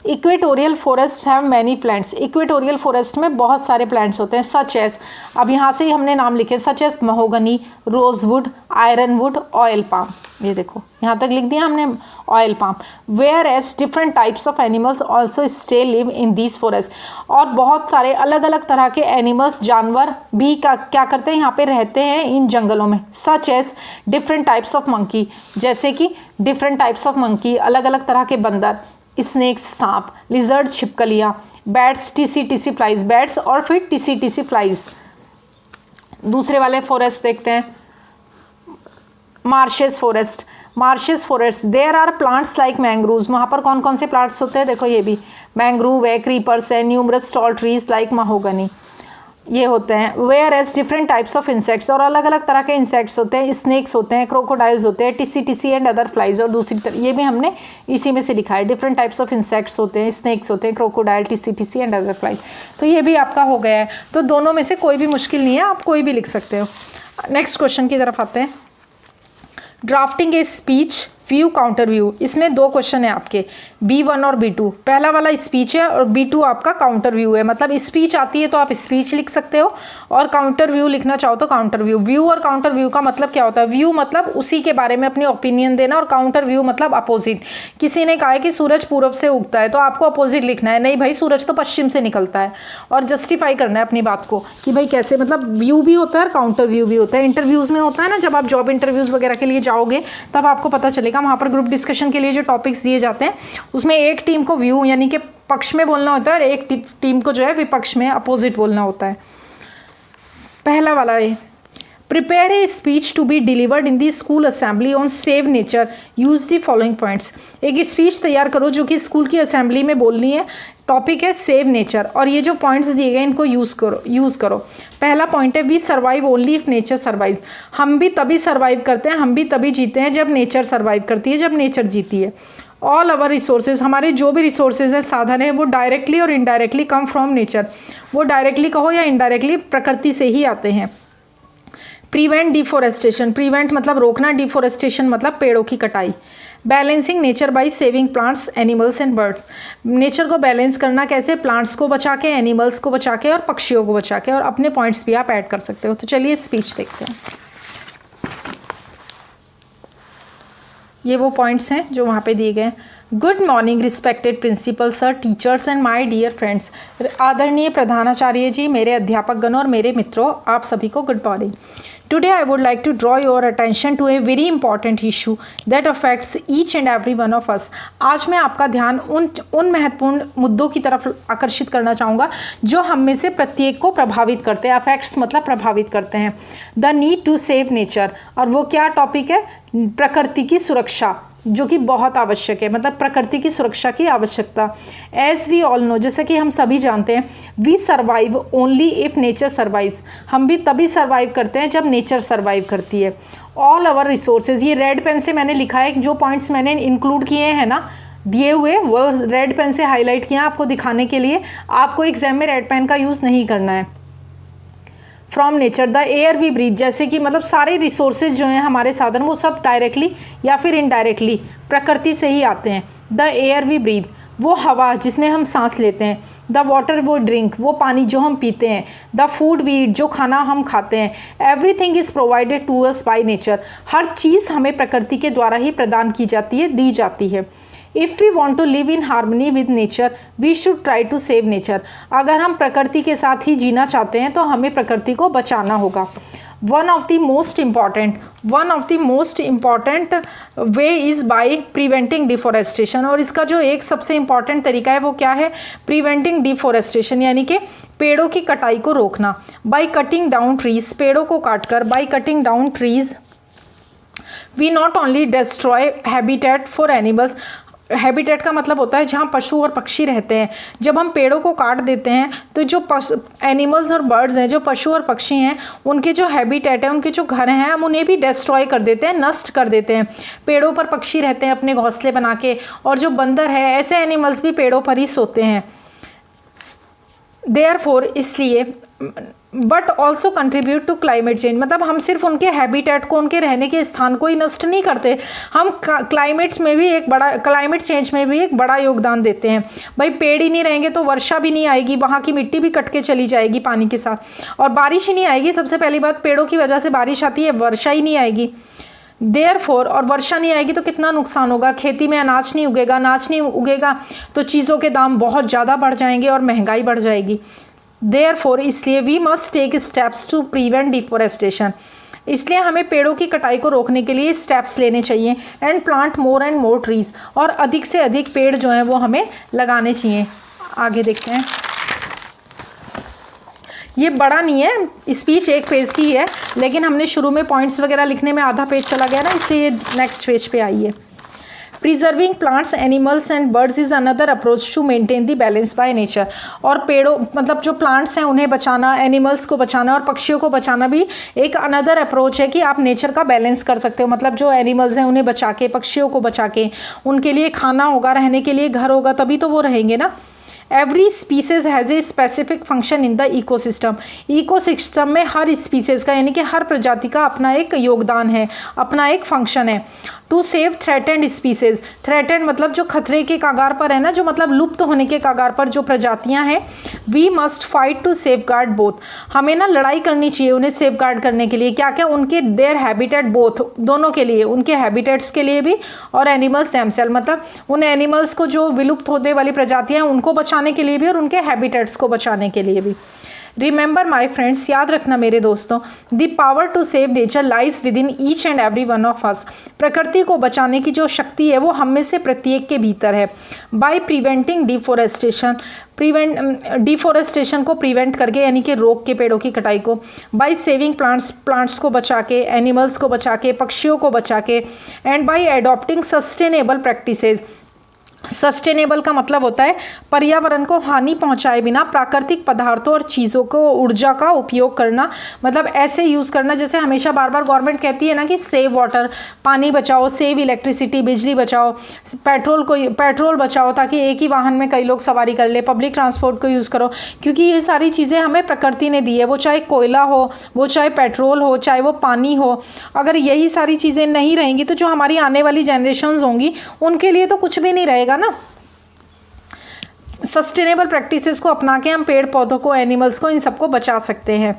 Equatorial forest have many plants. Equatorial forest में बहुत सारे प्लांट्स होते हैं, सच एज, अब यहाँ से ही हमने नाम लिखे, such as mahogany, rosewood, iron wood, oil palm. ये देखो यहाँ तक लिख दिया हमने, oil palm. Whereas different types of animals also stay live in this forest. और बहुत सारे अलग अलग तरह के एनिमल्स, जानवर भी क्या करते हैं, यहाँ पे रहते हैं इन जंगलों में। Such as different types of monkey, जैसे कि डिफरेंट टाइप्स ऑफ मंकी, अलग अलग तरह के बंदर, स्नेक्स सांप, लिजर्ड छिपकलियाँ, बैट्स, टीसी फ्लाइज, बैट्स और फिर टीसी फ्लाइज। दूसरे वाले फॉरेस्ट देखते हैं, marshes forest. Marshes forest there are plants like mangroves. वहाँ पर कौन कौन से प्लांट्स होते हैं, देखो ये भी मैंग्रोव है, क्रीपर्स है, numerous tall trees like mahogany, ये होते हैं। Whereas different types of insects, और अलग अलग तरह के इंसेक्ट्स होते हैं, स्नेक्स होते हैं, क्रोकोडाइल्स होते हैं, टीसी एंड अदर फ्लाइज। और दूसरी ये भी हमने इसी में से लिखा है, डिफरेंट टाइप्स ऑफ इंसेक्ट्स होते हैं, स्नेक्स होते हैं, crocodile, TC and other flies. तो ये भी आपका हो गया है। तो दोनों में से कोई भी मुश्किल नहीं है, आप कोई भी लिख सकते हो। नेक्स्ट क्वेश्चन की तरफ आते हैं। Drafting a speech, view, counter view. इसमें दो क्वेश्चन है आपके, B1 और B2। पहला वाला स्पीच है और B2 आपका काउंटर व्यू है। मतलब स्पीच आती है तो आप स्पीच लिख सकते हो, और काउंटर व्यू लिखना चाहो तो काउंटर व्यू। व्यू और काउंटर व्यू का मतलब क्या होता है, व्यू मतलब उसी के बारे में अपनी ओपिनियन देना, और काउंटर व्यू मतलब अपोजिट। किसी ने कहा है कि सूरज पूरब से उगता है तो आपको अपोजिट लिखना है, नहीं भाई सूरज तो पश्चिम से निकलता है, और जस्टिफाई करना है अपनी बात को कि भाई कैसे। मतलब व्यू भी होता है और काउंटर व्यू भी होता है। इंटरव्यूज़ में होता है ना, जब आप जॉब इंटरव्यूज़ वगैरह के लिए जाओगे तब आपको पता चलेगा, वहाँ पर ग्रुप डिस्कशन के लिए जो टॉपिक्स दिए जाते हैं उसमें एक टीम को व्यू यानी कि पक्ष में बोलना होता है, और एक टीम को जो है विपक्ष में, अपोजिट बोलना होता है। पहला वाला है, prepare a speech to be delivered in the school assembly on save nature, use the following points. एक स्पीच तैयार करो जो कि स्कूल की असेंबली में बोलनी है, टॉपिक है सेव नेचर, और ये जो पॉइंट्स दिए गए इनको यूज़ करो। पहला पॉइंट है, we survive only if nature survive. हम भी तभी सर्वाइव करते हैं, हम भी तभी जीते हैं जब नेचर सर्वाइव करती है, जब नेचर जीती है। ऑल अवर रिसोर्सेज, हमारे जो भी रिसोर्सेज हैं, साधन है, वो डायरेक्टली और इनडायरेक्टली कम फ्रॉम नेचर। वो डायरेक्टली कहो या इनडायरेक्टली प्रकृति से ही आते हैं। प्रिवेंट डिफोरेस्टेशन, प्रिवेंट मतलब रोकना, डिफोरेस्टेशन मतलब पेड़ों की कटाई। Balancing nature by saving plants, animals and birds. Nature को बैलेंस करना कैसे, प्लांट्स को बचा के, एनिमल्स को बचा के और पक्षियों को बचा के। और अपने पॉइंट्स भी आप ऐड कर सकते हो। तो चलिए स्पीच देखते हैं। ये वो पॉइंट्स हैं जो वहाँ पे दिए गए हैं। Good morning respected principal sir, teachers and my dear friends. आदरणीय प्रधानाचार्य जी, मेरे अध्यापक गणों और मेरे मित्रों, आप सभी को good morning. Today I would like to draw your attention to a very important issue that affects each and every one of us. आज मैं आपका ध्यान उन महत्वपूर्ण मुद्दों की तरफ आकर्षित करना चाहूँगा जो हम में से प्रत्येक को प्रभावित करते हैं। अफेक्ट्स मतलब प्रभावित करते हैं। The need to save nature, और वो क्या टॉपिक है? प्रकृति की सुरक्षा, जो कि बहुत आवश्यक है, मतलब प्रकृति की सुरक्षा की आवश्यकता। एज वी ऑल नो, जैसे कि हम सभी जानते हैं, we survive only if nature survives. हम भी तभी सर्वाइव करते हैं जब नेचर सर्वाइव करती है। ऑल आवर रिसोर्सेज, ये रेड पेन से मैंने लिखा है, जो पॉइंट्स मैंने इंक्लूड किए हैं ना दिए हुए, वो रेड पेन से हाईलाइट किया आपको दिखाने के लिए। आपको एग्जाम में रेड पेन का यूज़ नहीं करना है। From nature, the air we breathe, जैसे कि मतलब सारे रिसोर्सेज जो हैं हमारे साधन, वो सब डायरेक्टली या फिर इनडायरेक्टली प्रकृति से ही आते हैं। द एयर वी ब्रीथ, वो हवा जिसमें हम सांस लेते हैं। द वाटर वो ड्रिंक, वो पानी जो हम पीते हैं। द फूड वी ईट, जो खाना हम खाते हैं। Everything is provided to us by nature, हर चीज़ हमें प्रकृति के द्वारा ही प्रदान की जाती है, दी जाती है। If we want to live in harmony with nature we should try to save nature. अगर हम प्रकृति के साथ ही जीना चाहते हैं तो हमें प्रकृति को बचाना होगा। One of the most important way is by preventing deforestation, और इसका जो एक सबसे इम्पॉर्टेंट तरीका है वो क्या है? प्रिवेंटिंग डिफॉरेस्टेशन, यानी कि पेड़ों की कटाई को रोकना। बाय कटिंग डाउन ट्रीज, पेड़ों को काटकर, by cutting down trees we not only destroy habitat for animals. Habitat का मतलब होता है जहाँ पशु और पक्षी रहते हैं। जब हम पेड़ों को काट देते हैं तो जो एनिमल्स और बर्ड्स हैं, जो पशु और पक्षी हैं, उनके जो हैबिटेट है, उनके जो घर हैं, हम उन्हें भी डिस्ट्रॉय कर देते हैं, नष्ट कर देते हैं। पेड़ों पर पक्षी रहते हैं अपने घोंसले बना के, और जो बंदर है, ऐसे एनिमल्स भी पेड़ों पर ही सोते हैं। देयरफॉर, इसलिए, but also contribute to climate change, मतलब हम सिर्फ उनके हैबिटेट को, उनके रहने के स्थान को ही नष्ट नहीं करते, हम क्लाइमेट चेंज में भी एक बड़ा योगदान देते हैं। भाई पेड़ ही नहीं रहेंगे तो वर्षा भी नहीं आएगी, वहाँ की मिट्टी भी कट के चली जाएगी पानी के साथ, और बारिश ही नहीं आएगी। सबसे पहली बात, पेड़ों की वजह से बारिश आती है, वर्षा ही नहीं आएगी। देयरफॉर, और वर्षा नहीं आएगी तो कितना नुकसान होगा? खेती में अनाज नहीं उगेगा, अनाज नहीं उगेगा तो चीज़ों के दाम बहुत ज़्यादा बढ़ जाएंगे और महंगाई बढ़ जाएगी। देयरफॉर, इसलिए we must take steps to prevent deforestation, इसलिए हमें पेड़ों की कटाई को रोकने के लिए स्टेप्स लेने चाहिए। And plant more and more trees, और अधिक से अधिक पेड़ जो हैं वो हमें लगाने चाहिए। आगे देखते हैं। ये बड़ा नहीं है, स्पीच एक पेज की है, लेकिन हमने शुरू में पॉइंट्स वगैरह लिखने में आधा पेज चला गया ना, इसलिए नेक्स्ट पेज पे आई है। Preserving plants, animals and birds is another approach to maintain the balance by nature, और पेड़ों मतलब जो प्लांट्स हैं उन्हें बचाना, एनिमल्स को बचाना और पक्षियों को बचाना भी एक अनदर अप्रोच है कि आप नेचर का बैलेंस कर सकते हो। मतलब जो एनिमल्स हैं उन्हें बचा के, पक्षियों को बचा के, उनके लिए खाना होगा, रहने के लिए घर होगा, तभी तो वो रहेंगे ना। Every species has a specific function in the ecosystem, ecosystem में हर स्पीसीज का, यानी कि हर प्रजाति का अपना एक योगदान है, अपना एक फंक्शन है। To save threatened species, threatened मतलब जो खतरे के कागार पर है ना, जो मतलब लुप्त होने के कागार पर जो प्रजातियां हैं, we must fight to safeguard both, हमें ना लड़ाई करनी चाहिए उन्हें सेव गार्ड करने के लिए। क्या क्या? उनके देयर हैबिटेट बोथ, दोनों के लिए, उनके हैबिटेट्स के लिए भी और एनिमल्स देमसेल्फ, मतलब उन एनिमल्स को जो विलुप्त होने वाली प्रजातियां हैं उनको बचाने के लिए भी और उनके हैबिटेट्स को बचाने के लिए भी। रिमेंबर माई फ्रेंड्स, याद रखना मेरे दोस्तों, the power to save nature lies within each and every one of us, प्रकृति को बचाने की जो शक्ति है वो हम में से प्रत्येक के भीतर है। बाय प्रिवेंटिंग डिफॉरेस्टेशन, डिफॉरेस्टेशन को प्रिवेंट करके, यानी कि रोक के पेड़ों की कटाई को। बाय सेविंग प्लांट्स को बचा के, एनिमल्स को बचा के, पक्षियों को बचा के। And by adopting sustainable practices, sustainable का मतलब होता है पर्यावरण को हानि पहुंचाए बिना प्राकृतिक पदार्थों और चीज़ों को, ऊर्जा का उपयोग करना, मतलब ऐसे यूज़ करना जैसे हमेशा बार बार गवर्नमेंट कहती है ना कि सेव वाटर, पानी बचाओ, सेव इलेक्ट्रिसिटी, बिजली बचाओ, पेट्रोल बचाओ, ताकि एक ही वाहन में कई लोग सवारी कर ले, पब्लिक ट्रांसपोर्ट को यूज़ करो, क्योंकि ये सारी चीज़ें हमें प्रकृति ने दी है। वो चाहे कोयला हो, वो चाहे पेट्रोल हो, चाहे वो पानी हो, अगर यही सारी चीज़ें नहीं रहेंगी तो जो हमारी आने वाली जनरेशन्स होंगी उनके लिए तो कुछ भी नहीं रहेगा ना। सस्टेनेबल प्रैक्टिसेस को अपना के हम पेड़ पौधों को, एनिमल्स को, इन सबको बचा सकते हैं।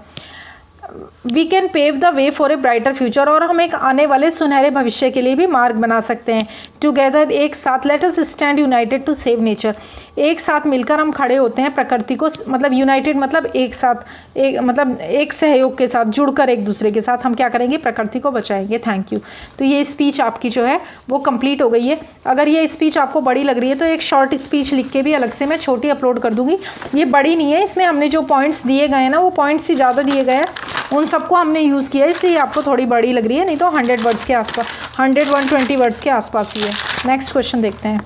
We can pave the way for a brighter future, और हम एक आने वाले सुनहरे भविष्य के लिए भी मार्ग बना सकते हैं। टुगेदर, एक साथ, let us stand united to save nature, एक साथ मिलकर हम खड़े होते हैं प्रकृति को, मतलब यूनाइटेड मतलब एक साथ, एक मतलब एक सहयोग के साथ जुड़कर एक दूसरे के साथ हम क्या करेंगे, प्रकृति को बचाएंगे। Thank you. तो ये स्पीच आपकी जो है वो कंप्लीट हो गई है। अगर ये स्पीच आपको बड़ी लग रही है तो एक शॉर्ट स्पीच लिख के भी अलग से मैं छोटी अपलोड कर दूंगी। ये बड़ी नहीं है, इसमें हमने जो पॉइंट्स दिए गए हैं ना, वो पॉइंट्स ही ज़्यादा दिए गए हैं, उन सबको हमने यूज़ किया है, इसलिए आपको थोड़ी बड़ी लग रही है, नहीं तो 100 वर्ड्स के आसपास, 100-120 वर्ड्स के आसपास ही है। नेक्स्ट क्वेश्चन देखते हैं।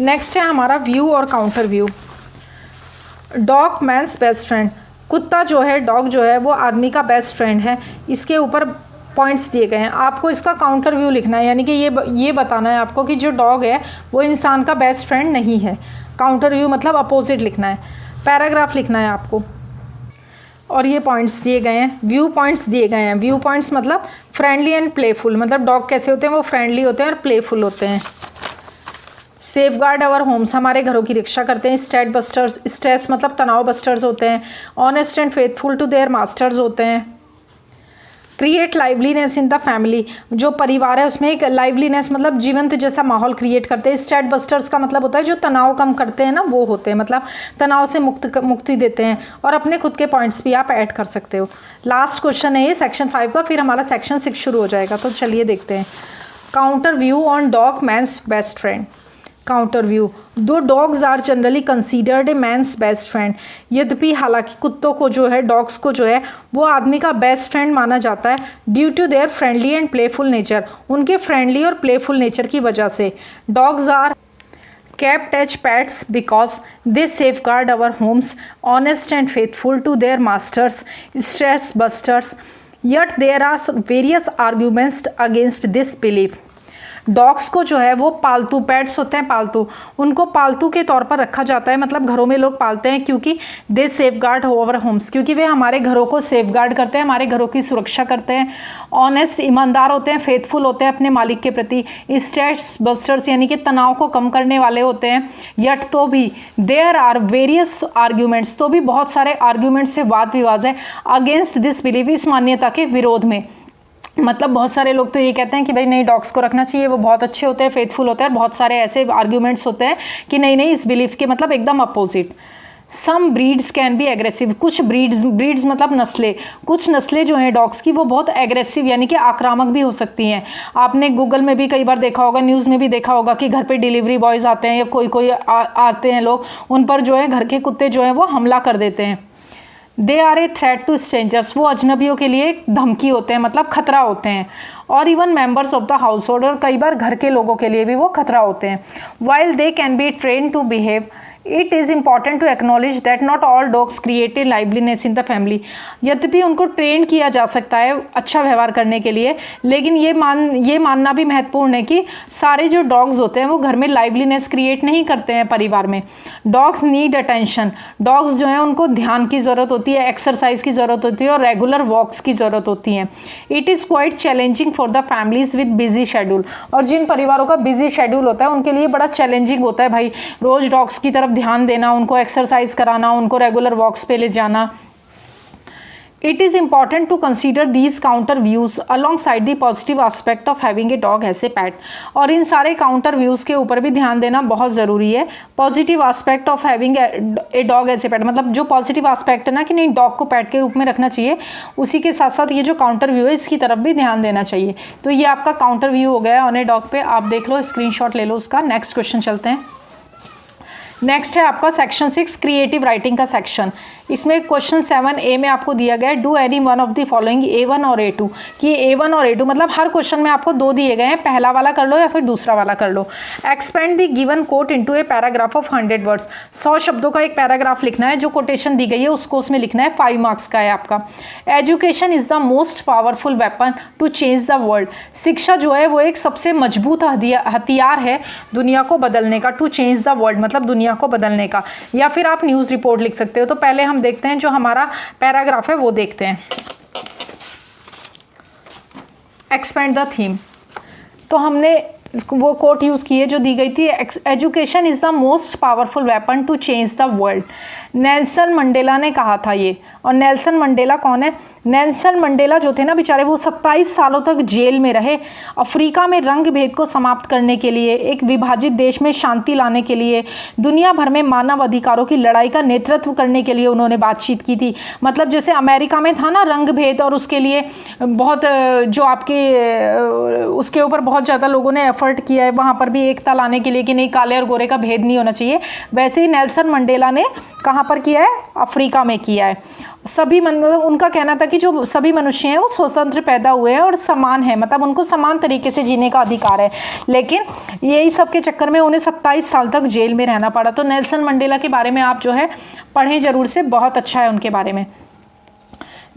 नेक्स्ट है हमारा व्यू और counter view. Dog man's best friend, कुत्ता जो है, डॉग जो है वो आदमी का बेस्ट फ्रेंड है। इसके ऊपर पॉइंट्स दिए गए हैं, आपको इसका काउंटर व्यू लिखना है, यानी कि ये बताना है आपको कि जो डॉग है वो इंसान का बेस्ट फ्रेंड नहीं है। काउंटर व्यू मतलब अपोजिट लिखना है, पैराग्राफ लिखना है आपको। और ये पॉइंट्स दिए गए हैं, व्यू पॉइंट्स दिए गए हैं। व्यू पॉइंट्स मतलब फ्रेंडली एंड प्लेफुल, मतलब डॉग कैसे होते हैं, वो फ्रेंडली होते हैं और प्लेफुल होते हैं। सेफगार्ड आवर होम्स, हमारे घरों की रक्षा करते हैं। स्ट्रेस बस्टर्स, स्ट्रेस मतलब तनाव बस्टर्स होते हैं। Honest and faithful to their masters होते हैं। Create liveliness in the family, जो परिवार है उसमें एक लाइवलीनेस मतलब जीवंत जैसा माहौल क्रिएट करते हैं। स्ट्रेस बस्टर्स का मतलब होता है जो तनाव कम करते हैं ना, वो होते हैं, मतलब तनाव से मुक्ति देते हैं। और अपने खुद के पॉइंट्स भी आप ऐड कर सकते हो। लास्ट क्वेश्चन है ये सेक्शन 5 का, फिर हमारा सेक्शन 6 शुरू हो जाएगा। तो चलिए देखते हैं। Counter view on dog man's best friend. Counter view, though dogs are generally considered a man's best friend, यद्यपि हालांकि कुत्तों को जो है, डॉग्स को जो है वो आदमी का बेस्ट फ्रेंड माना जाता है। Due to their friendly and playful nature, उनके फ्रेंडली और प्लेफुल नेचर की वजह से। Dogs are kept as pets because they safeguard our homes, honest and faithful to their masters, stress busters. Yet there are various arguments against this belief. Dogs को जो है वो पालतू, पेट्स होते हैं पालतू, उनको पालतू के तौर पर रखा जाता है, मतलब घरों में लोग पालते हैं क्योंकि दे सेफगार्ड ओवर होम्स, क्योंकि वे हमारे घरों को सेफगार्ड करते हैं, हमारे घरों की सुरक्षा करते हैं। ऑनेस्ट, ईमानदार होते हैं। फेथफुल होते हैं अपने मालिक के प्रति। स्ट्रेस बस्टर्स यानी कि तनाव को कम करने वाले होते हैं। यट, तो भी, देयर आर वेरियस आर्ग्यूमेंट्स, तो भी बहुत सारे आर्ग्यूमेंट्स से वाद विवाद है अगेंस्ट दिस बिलीव, इस मान्यता के विरोध में। मतलब बहुत सारे लोग तो ये कहते हैं कि भाई नहीं, डॉग्स को रखना चाहिए, वो बहुत अच्छे होते हैं, फेथफुल होते हैं, और बहुत सारे ऐसे आर्ग्यूमेंट्स होते हैं कि नहीं नहीं, इस बिलीफ के मतलब एकदम opposite. Some breeds can be aggressive, कुछ ब्रीड्स मतलब नस्लें, कुछ नस्लें जो हैं डॉग्स की वो बहुत एग्रेसिव यानी कि आक्रामक भी हो सकती हैं। आपने गूगल में भी कई बार देखा होगा, न्यूज़ में भी देखा होगा कि घर पे डिलीवरी बॉयज़ आते हैं या कोई आते हैं लोग, उन पर जो है घर के कुत्ते जो हैं वो हमला कर देते हैं। They are a threat to strangers, वो अजनबियों के लिए एक धमकी होते हैं, मतलब खतरा होते हैं। और even members of the house hold, और कई बार घर के लोगों के लिए भी वो खतरा होते हैं। While they can be train to behave, it is important to acknowledge that not all dogs create a liveliness in the family. यद्यपि उनको ट्रेन किया जा सकता है अच्छा व्यवहार करने के लिए, लेकिन ये मानना भी महत्वपूर्ण है कि सारे जो डॉग्स होते हैं वो घर में लाइवलीनेस क्रिएट नहीं करते हैं परिवार में। डॉग्स नीड अटेंशन, डॉग्स जो हैं उनको ध्यान की ज़रूरत होती है, एक्सरसाइज की ज़रूरत होती है और रेगुलर वॉक्स की ज़रूरत होती है। It is quite challenging for the families with busy schedule, और जिन परिवारों का बिजी शेड्यूल होता है उनके लिए बड़ा चैलेंजिंग होता है भाई रोज़ डॉग्स की तरफ ध्यान देना, उनको एक्सरसाइज कराना, उनको रेगुलर वॉक्स पे ले जाना। It is important to consider these counter views alongside the positive aspect of having a dog as a pet, और इन सारे काउंटर व्यूज़ के ऊपर भी ध्यान देना बहुत ज़रूरी है। Positive aspect of having a dog as a pet, मतलब जो पॉजिटिव आस्पेक्ट है ना कि नहीं डॉग को पैट के रूप में रखना चाहिए, उसी के साथ साथ ये जो काउंटर व्यू है इसकी तरफ भी ध्यान देना चाहिए। तो ये आपका काउंटर व्यू हो गया ऑन ए डॉग पे, आप देख लो, स्क्रीनशॉट ले लो उसका। नेक्स्ट क्वेश्चन चलते हैं। नेक्स्ट है आपका सेक्शन 6 क्रिएटिव राइटिंग का सेक्शन। इसमें क्वेश्चन 7A में आपको दिया गया है do any one of the following A1 और A2, कि A1 और A2 मतलब हर क्वेश्चन में आपको दो दिए गए हैं, पहला वाला कर लो या फिर दूसरा वाला कर लो। Expand the given quote into a paragraph of 100 words, 100 शब्दों का एक पैराग्राफ लिखना है, जो कोटेशन दी गई है उसको उसमें लिखना है, 5 मार्क्स का है आपका। Education is the most powerful weapon to change the world, शिक्षा जो है वो एक सबसे मजबूत हथियार है दुनिया को बदलने का। टू चेंज द वर्ल्ड मतलब दुनिया को बदलने का, या फिर आप न्यूज़ रिपोर्ट लिख सकते हो। तो पहले हम देखते हैं जो हमारा पैराग्राफ है वो देखते हैं। एक्सपेंड द थीम, तो हमने वो कोट यूज़ की है जो दी गई थी, education is the most powerful weapon to change the world. Nelson Mandela ने कहा था ये। और नेल्सन मंडेला कौन है? नेल्सन मंडेला जो थे ना बेचारे, वो 27 सालों तक जेल में रहे। अफ्रीका में रंग भेद को समाप्त करने के लिए, एक विभाजित देश में शांति लाने के लिए, दुनिया भर में मानव अधिकारों की लड़ाई का नेतृत्व करने के लिए उन्होंने बातचीत की थी। मतलब जैसे अमेरिका में था ना रंग भेद, और उसके लिए बहुत जो आपके उसके ऊपर बहुत ज़्यादा लोगों ने एफर्ट किया है वहाँ पर भी एकता लाने के लिए कि नहीं, काले और गोरे का भेद नहीं होना चाहिए। वैसे ही नेल्सन मंडेला ने कहाँ पर किया है? अफ्रीका में किया है। सभी उनका कहना था कि जो सभी मनुष्य हैं वो स्वतंत्र पैदा हुए हैं और समान है, मतलब उनको समान तरीके से जीने का अधिकार है। लेकिन यही सब के चक्कर में उन्हें 27 साल तक जेल में रहना पड़ा। तो नेल्सन मंडेला के बारे में आप जो है पढ़ें ज़रूर से, बहुत अच्छा है उनके बारे में।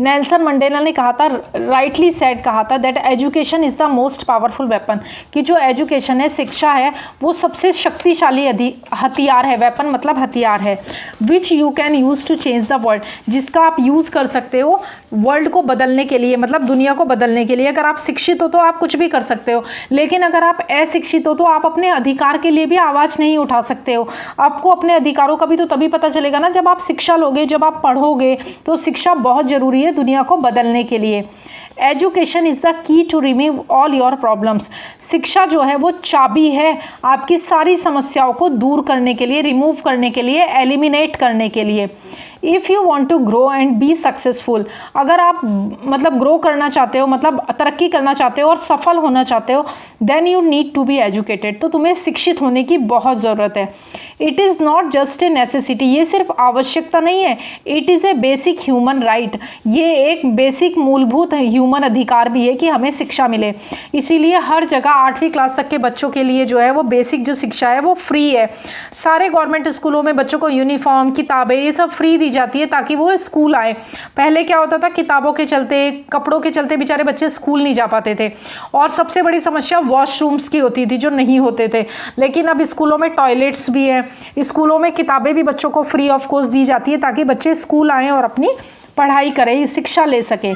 नेल्सन मंडेला ने कहा था, राइटली सेड कहा था, that education is the most powerful weapon, कि जो एजुकेशन है, शिक्षा है, वो सबसे शक्तिशाली हथियार है। वेपन मतलब हथियार है। Which you can use to change the world, जिसका आप यूज़ कर सकते हो वर्ल्ड को बदलने के लिए, मतलब दुनिया को बदलने के लिए। अगर आप शिक्षित हो तो आप कुछ भी कर सकते हो, लेकिन अगर आप अशिक्षित हो तो आप अपने अधिकार के लिए भी आवाज़ नहीं उठा सकते हो। आपको अपने अधिकारों का भी तो तभी पता चलेगा ना जब आप शिक्षा लोगे, जब आप पढ़ोगे। तो शिक्षा बहुत ज़रूरी है दुनिया को बदलने के लिए। Education is the key to remove all your problems, शिक्षा जो है वो चाबी है आपकी सारी समस्याओं को दूर करने के लिए, रिमूव करने के लिए, एलिमिनेट करने के लिए। If you want to grow and be successful, अगर आप मतलब ग्रो करना चाहते हो, मतलब तरक्की करना चाहते हो और सफल होना चाहते हो, then you need to be educated, तो तुम्हें शिक्षित होने की बहुत ज़रूरत है। It is not just a necessity, ये सिर्फ आवश्यकता नहीं है, it is a basic human right, ये एक बेसिक मूलभूत ह्यूमन अधिकार भी है कि हमें शिक्षा मिले। इसीलिए हर जगह 8वीं क्लास तक के बच्चों के लिए जो है वो बेसिक जो शिक्षा है वो फ्री है। सारे गवर्नमेंट स्कूलों में बच्चों को यूनिफॉर्म, किताबें, ये सब फ्री दी जाती है ताकि वो स्कूल आए। पहले क्या होता था, किताबों के चलते, कपड़ों के चलते बेचारे बच्चे स्कूल नहीं जा पाते थे, और सबसे बड़ी समस्या वॉशरूम्स की होती थी जो नहीं होते थे। लेकिन अब स्कूलों में टॉयलेट्स भी हैं, स्कूलों में किताबें भी बच्चों को फ्री ऑफ कॉस्ट दी जाती है ताकि बच्चे स्कूल आएँ और अपनी पढ़ाई करें, शिक्षा ले सकें।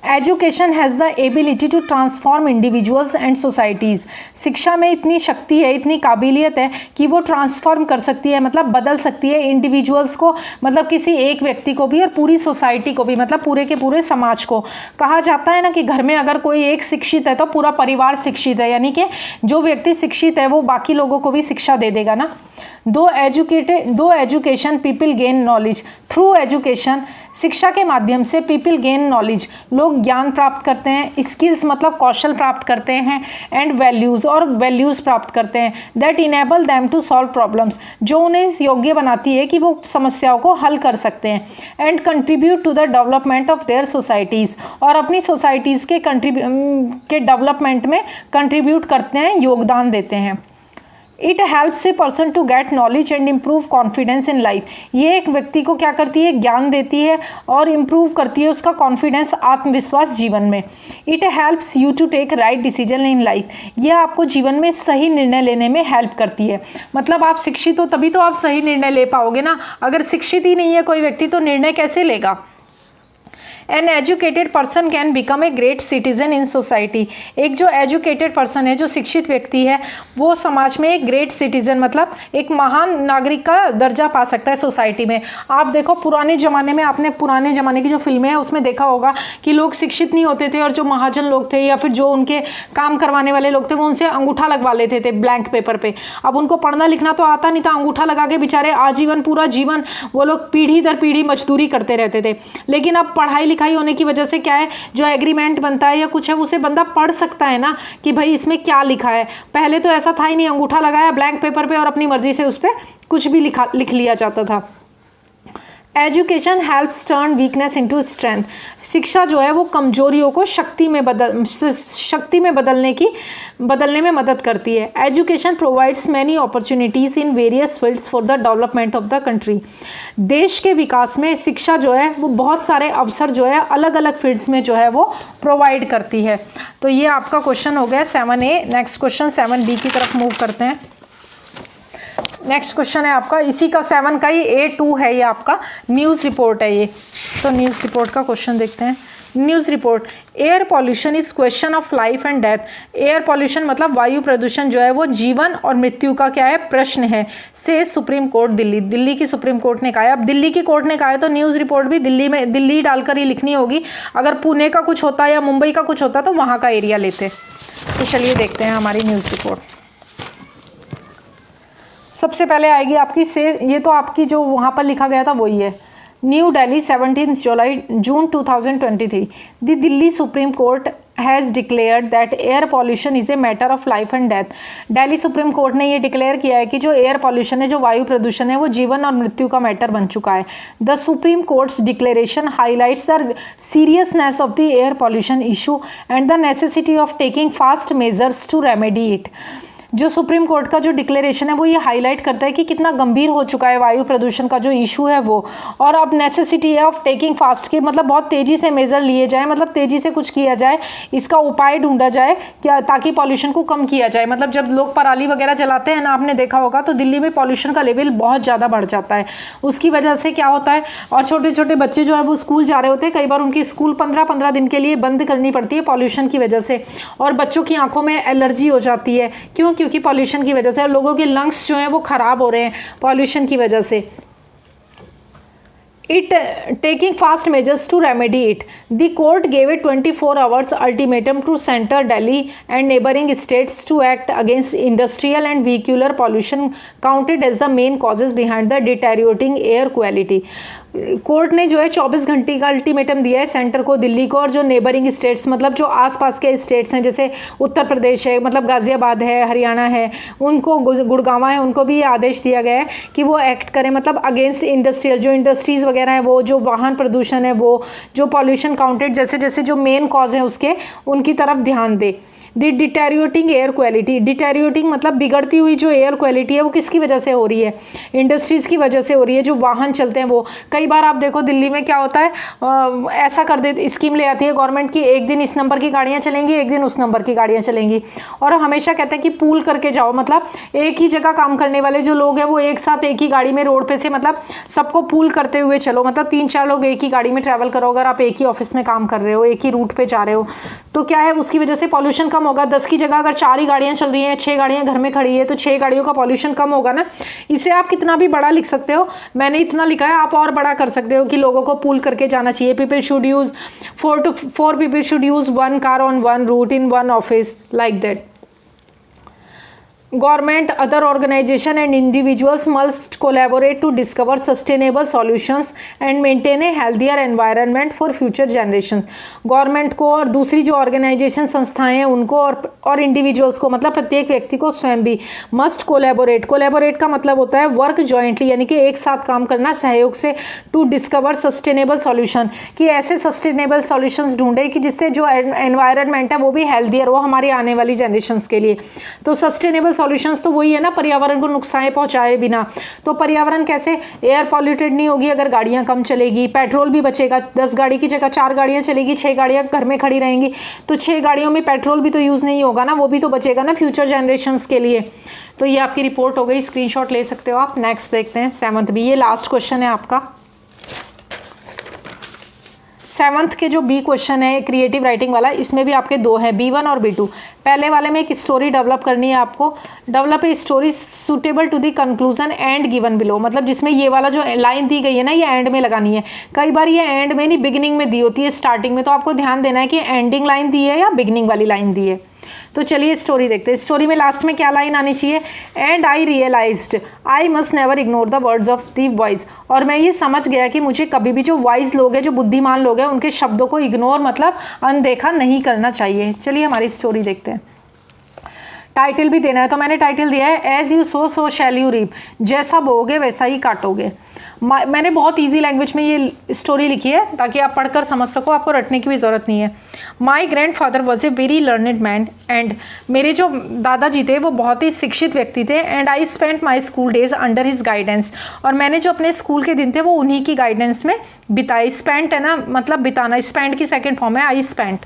Education has the ability to transform individuals and societies, शिक्षा में इतनी शक्ति है, इतनी काबिलियत है कि वो ट्रांसफॉर्म कर सकती है, मतलब बदल सकती है इंडिविजुअल्स को, मतलब किसी एक व्यक्ति को भी, और पूरी सोसाइटी को भी, मतलब पूरे के पूरे समाज को। कहा जाता है ना कि घर में अगर कोई एक शिक्षित है तो पूरा परिवार शिक्षित है, यानी कि जो व्यक्ति शिक्षित है वो बाकी लोगों को भी शिक्षा दे देगा ना। दो education people gain knowledge, through education, शिक्षा के माध्यम से पीपल गेन नॉलेज, लोग ज्ञान प्राप्त करते हैं, स्किल्स मतलब कौशल प्राप्त करते हैं, एंड वैल्यूज़, और वैल्यूज़ प्राप्त करते हैं, that enable them to solve problems, जो उन्हें इस योग्य बनाती है कि वो समस्याओं को हल कर सकते हैं, and contribute to the development of their societies, और अपनी सोसाइटीज़ के डेवलपमेंट में कंट्रीब्यूट करते हैं, योगदान देते हैं। It helps a person to get knowledge and improve confidence in life, ये एक व्यक्ति को क्या करती है, ज्ञान देती है और इम्प्रूव करती है उसका कॉन्फिडेंस, आत्मविश्वास जीवन में। It helps you to take right decision in life, यह आपको जीवन में सही निर्णय लेने में हेल्प करती है। मतलब आप शिक्षित हो तभी तो आप सही निर्णय ले पाओगे ना, अगर शिक्षित ही नहीं है कोई व्यक्ति तो निर्णय कैसे लेगा। An educated person can become a great citizen in society, एक जो एजुकेटेड पर्सन है, जो शिक्षित व्यक्ति है, वो समाज में एक ग्रेट सिटीजन मतलब एक महान नागरिक का दर्जा पा सकता है सोसाइटी में। आप देखो पुराने ज़माने में, आपने पुराने ज़माने की जो फिल्में हैं उसमें देखा होगा कि लोग शिक्षित नहीं होते थे और जो महाजन लोग थे या फिर जो उनके काम करवाने वाले लोग थे वो उनसे अंगूठा लगवा लेते थे ब्लैंक पेपर पे। अब उनको पढ़ना लिखना तो आता नहीं था, अंगूठा लगा के बेचारे आजीवन, पूरा जीवन वो लोग पीढ़ी दर पीढ़ी मजदूरी करते रहते थे। लेकिन अब पढ़ाई लिखाई होने की वजह से क्या है, जो एग्रीमेंट बनता है या कुछ है उसे बंदा पढ़ सकता है ना कि भाई इसमें क्या लिखा है। पहले तो ऐसा था ही नहीं, अंगूठा लगाया ब्लैंक पेपर पे और अपनी मर्जी से उस पर कुछ भी लिख लिया जाता था। Education helps turn weakness into strength, शिक्षा जो है वो कमजोरियों को शक्ति में बदलने में मदद करती है। Education provides many opportunities in various fields for the development of the country, देश के विकास में शिक्षा जो है वो बहुत सारे अवसर जो है अलग अलग फील्ड्स में जो है वो प्रोवाइड करती है। तो ये आपका क्वेश्चन हो गया 7A। नेक्स्ट क्वेश्चन 7B की तरफ मूव करते हैं। नेक्स्ट क्वेश्चन है आपका इसी का 7 का ही A2 है, ये आपका न्यूज़ रिपोर्ट है ये। तो न्यूज़ रिपोर्ट का क्वेश्चन देखते हैं। News report, air pollution is question of life and death. Air pollution मतलब वायु प्रदूषण जो है वो जीवन और मृत्यु का क्या है, प्रश्न है, से सुप्रीम कोर्ट दिल्ली। दिल्ली की सुप्रीम कोर्ट ने कहा है। अब दिल्ली की कोर्ट ने कहा है तो न्यूज़ रिपोर्ट भी दिल्ली डालकर ही लिखनी होगी। अगर पुणे का कुछ होता या मुंबई का कुछ होता तो वहाँ का एरिया लेते। तो चलिए देखते हैं हमारी न्यूज़ रिपोर्ट। सबसे पहले आएगी आपकी ये तो आपकी जो वहाँ पर लिखा गया था वही है। New Delhi 17 June 2023, the Delhi supreme court has declared that air pollution is a matter of life and death. Delhi supreme court ने ये डिक्लेयर किया है कि जो एयर पॉल्यूशन है, जो वायु प्रदूषण है, वो जीवन और मृत्यु का मैटर बन चुका है। The supreme court's declaration highlights the seriousness of the air pollution issue and the necessity of taking fast measures to remedy it. जो सुप्रीम कोर्ट का जो डिक्लेरेशन है वो ये हाईलाइट करता है कि कितना गंभीर हो चुका है वायु प्रदूषण का जो इशू है वो, और अब नेसेसिटी है ऑफ टेकिंग फास्ट की, मतलब बहुत तेज़ी से मेजर लिए जाए, मतलब तेज़ी से कुछ किया जाए, इसका उपाय ढूंढा जाए क्या, ताकि पॉल्यूशन को कम किया जाए। मतलब जब लोग पराली वगैरह जलाते हैं ना, आपने देखा होगा, तो दिल्ली में पॉल्यूशन का लेवल बहुत ज़्यादा बढ़ जाता है। उसकी वजह से क्या होता है, और छोटे छोटे बच्चे जो है वो स्कूल जा रहे होते हैं, कई बार उनकी स्कूल 15-15 दिन के लिए बंद करनी पड़ती है पॉल्यूशन की वजह से, और बच्चों की आंखों में एलर्जी हो जाती है। क्यों? क्योंकि पॉल्यूशन की वजह से लोगों के लंग्स जो हैं वो खराब हो रहे हैं पॉल्यूशन की वजह से। It taking fast measures to remedy it. The court gave a 24 hours ultimatum to Center Delhi and neighboring states to act against industrial and vehicular pollution counted as the main causes behind the deteriorating air quality. Court ने जो है 24 घंटे का ultimatum दिया है centre को, दिल्ली को, और जो नेबरिंग स्टेट्स मतलब जो आसपास के स्टेट्स हैं, जैसे उत्तर प्रदेश है, मतलब गाज़ियाबाद है, हरियाणा है, उनको, गुड़गांव है, उनको भी ये आदेश दिया गया है कि वो एक्ट करें, मतलब अगेंस्ट इंडस्ट्रियल, जो इंडस्ट्रीज़ वगैरह हैं वो, जो वाहन प्रदूषण है वो, जो पॉल्यूशन काउंटेड जैसे जैसे जो मेन कॉज हैं उसके, उनकी तरफ ध्यान दे। दी डिटेरियोटिंग एयर क्वालिटी, डिटेरियोटिंग मतलब बिगड़ती हुई जो एयर क्वालिटी है वो किसकी वजह से हो रही है, इंडस्ट्रीज़ की वजह से हो रही है, जो वाहन चलते हैं वो। कई बार आप देखो दिल्ली में क्या होता है, ऐसा कर दे, स्कीम ले आती है गवर्नमेंट की, एक दिन इस नंबर की गाड़ियाँ चलेंगी, एक दिन उस नंबर की गाड़ियाँ चलेंगी, और हमेशा कहते हैं कि पूल करके जाओ, मतलब एक ही जगह काम करने वाले जो लोग हैं वो एक साथ एक ही गाड़ी में रोड पे से, मतलब सबको पूल करते हुए चलो, मतलब 3-4 लोग एक ही गाड़ी में ट्रैवल करो। अगर आप एक ही ऑफिस में काम कर रहे हो, एक ही रूट पे जा रहे हो, तो क्या है, उसकी वजह से पॉल्यूशन कम होगा। 10 की जगह अगर 4 ही गाड़ियां चल रही हैं, 6 गाड़ियां घर में खड़ी है, तो 6 गाड़ियों का पॉल्यूशन कम होगा ना। इसे आप कितना भी बड़ा लिख सकते हो, मैंने इतना लिखा है, आप और बड़ा कर सकते हो कि लोगों को पूल करके जाना चाहिए। People should use 4 people should use 1 car on 1 route in 1 office, like that. Government, other organization and individuals must collaborate to discover sustainable solutions and maintain a healthier environment for future generations. Government को और दूसरी जो organisation, संस्थाएं हैं, उनको और individuals को, मतलब प्रत्येक व्यक्ति को स्वयं भी मस्ट कोलैबोरेट। कोलैबोरेट का मतलब होता है वर्क जॉइंटली, यानी कि एक साथ काम करना सहयोग से, टू डिस्कवर सस्टेनेबल सॉल्यूशन, कि ऐसे सस्टेनेबल सॉल्यूशंस ढूंढे कि जिससे जो एनवायरनमेंट है वो भी हेल्दियर हो हमारी आने वाली जनरेशन्स के लिए। तो सस्टेनेबल सॉल्यूशंस तो वही है ना, पर्यावरण को नुकसान पहुंचाए बिना। तो पर्यावरण कैसे, एयर पॉल्यूटेड नहीं होगी अगर गाड़ियां कम चलेगी, पेट्रोल भी बचेगा, 10 गाड़ी की जगह 4 गाड़ियां चलेगी, 6 गाड़ियां घर में खड़ी रहेंगी, तो 6 गाड़ियों में पेट्रोल भी तो यूज़ नहीं होगा ना, वो भी तो बचेगा ना फ्यूचर जनरेशन्स के लिए। तो ये आपकी रिपोर्ट हो गई, स्क्रीनशॉट ले सकते हो आप। नेक्स्ट देखते हैं 7th बी, ये लास्ट क्वेश्चन है आपका। 7th के जो बी क्वेश्चन है क्रिएटिव राइटिंग वाला, इसमें भी आपके 2 हैं, B1 और B2। पहले वाले में एक स्टोरी डेवलप करनी है आपको। Develop a story suitable to the conclusion and given below, मतलब जिसमें ये वाला जो लाइन दी गई है ना, ये एंड में लगानी है। कई बार ये एंड में नहीं, बिगिनिंग में दी होती है, स्टार्टिंग में, तो आपको ध्यान देना है कि एंडिंग लाइन दी है या बिगिनिंग वाली लाइन दी है। तो चलिए स्टोरी देखते हैं। स्टोरी में लास्ट में क्या लाइन आनी चाहिए, and I realised I must never ignore the words of the wise, और मैं ये समझ गया कि मुझे कभी भी जो वाइज लोग हैं, जो बुद्धिमान लोग हैं, उनके शब्दों को इग्नोर मतलब अनदेखा नहीं करना चाहिए। चलिए हमारी स्टोरी देखते हैं। टाइटल भी देना है, तो मैंने टाइटल दिया है as you sow so shall you reap, जैसा बोओगे वैसा ही काटोगे। मैंने बहुत इजी लैंग्वेज में ये स्टोरी लिखी है ताकि आप पढ़कर समझ सको, आपको रटने की भी ज़रूरत नहीं है। My grand father was a very learned man, and मेरे जो दादाजी थे वो बहुत ही शिक्षित व्यक्ति थे। And I spent my school days under his guidance, और मैंने जो अपने स्कूल के दिन थे वो उन्हीं की गाइडेंस में बिताए। स्पेंट है ना, मतलब बिताना, स्पेंट की सेकेंड फॉर्म है I spent.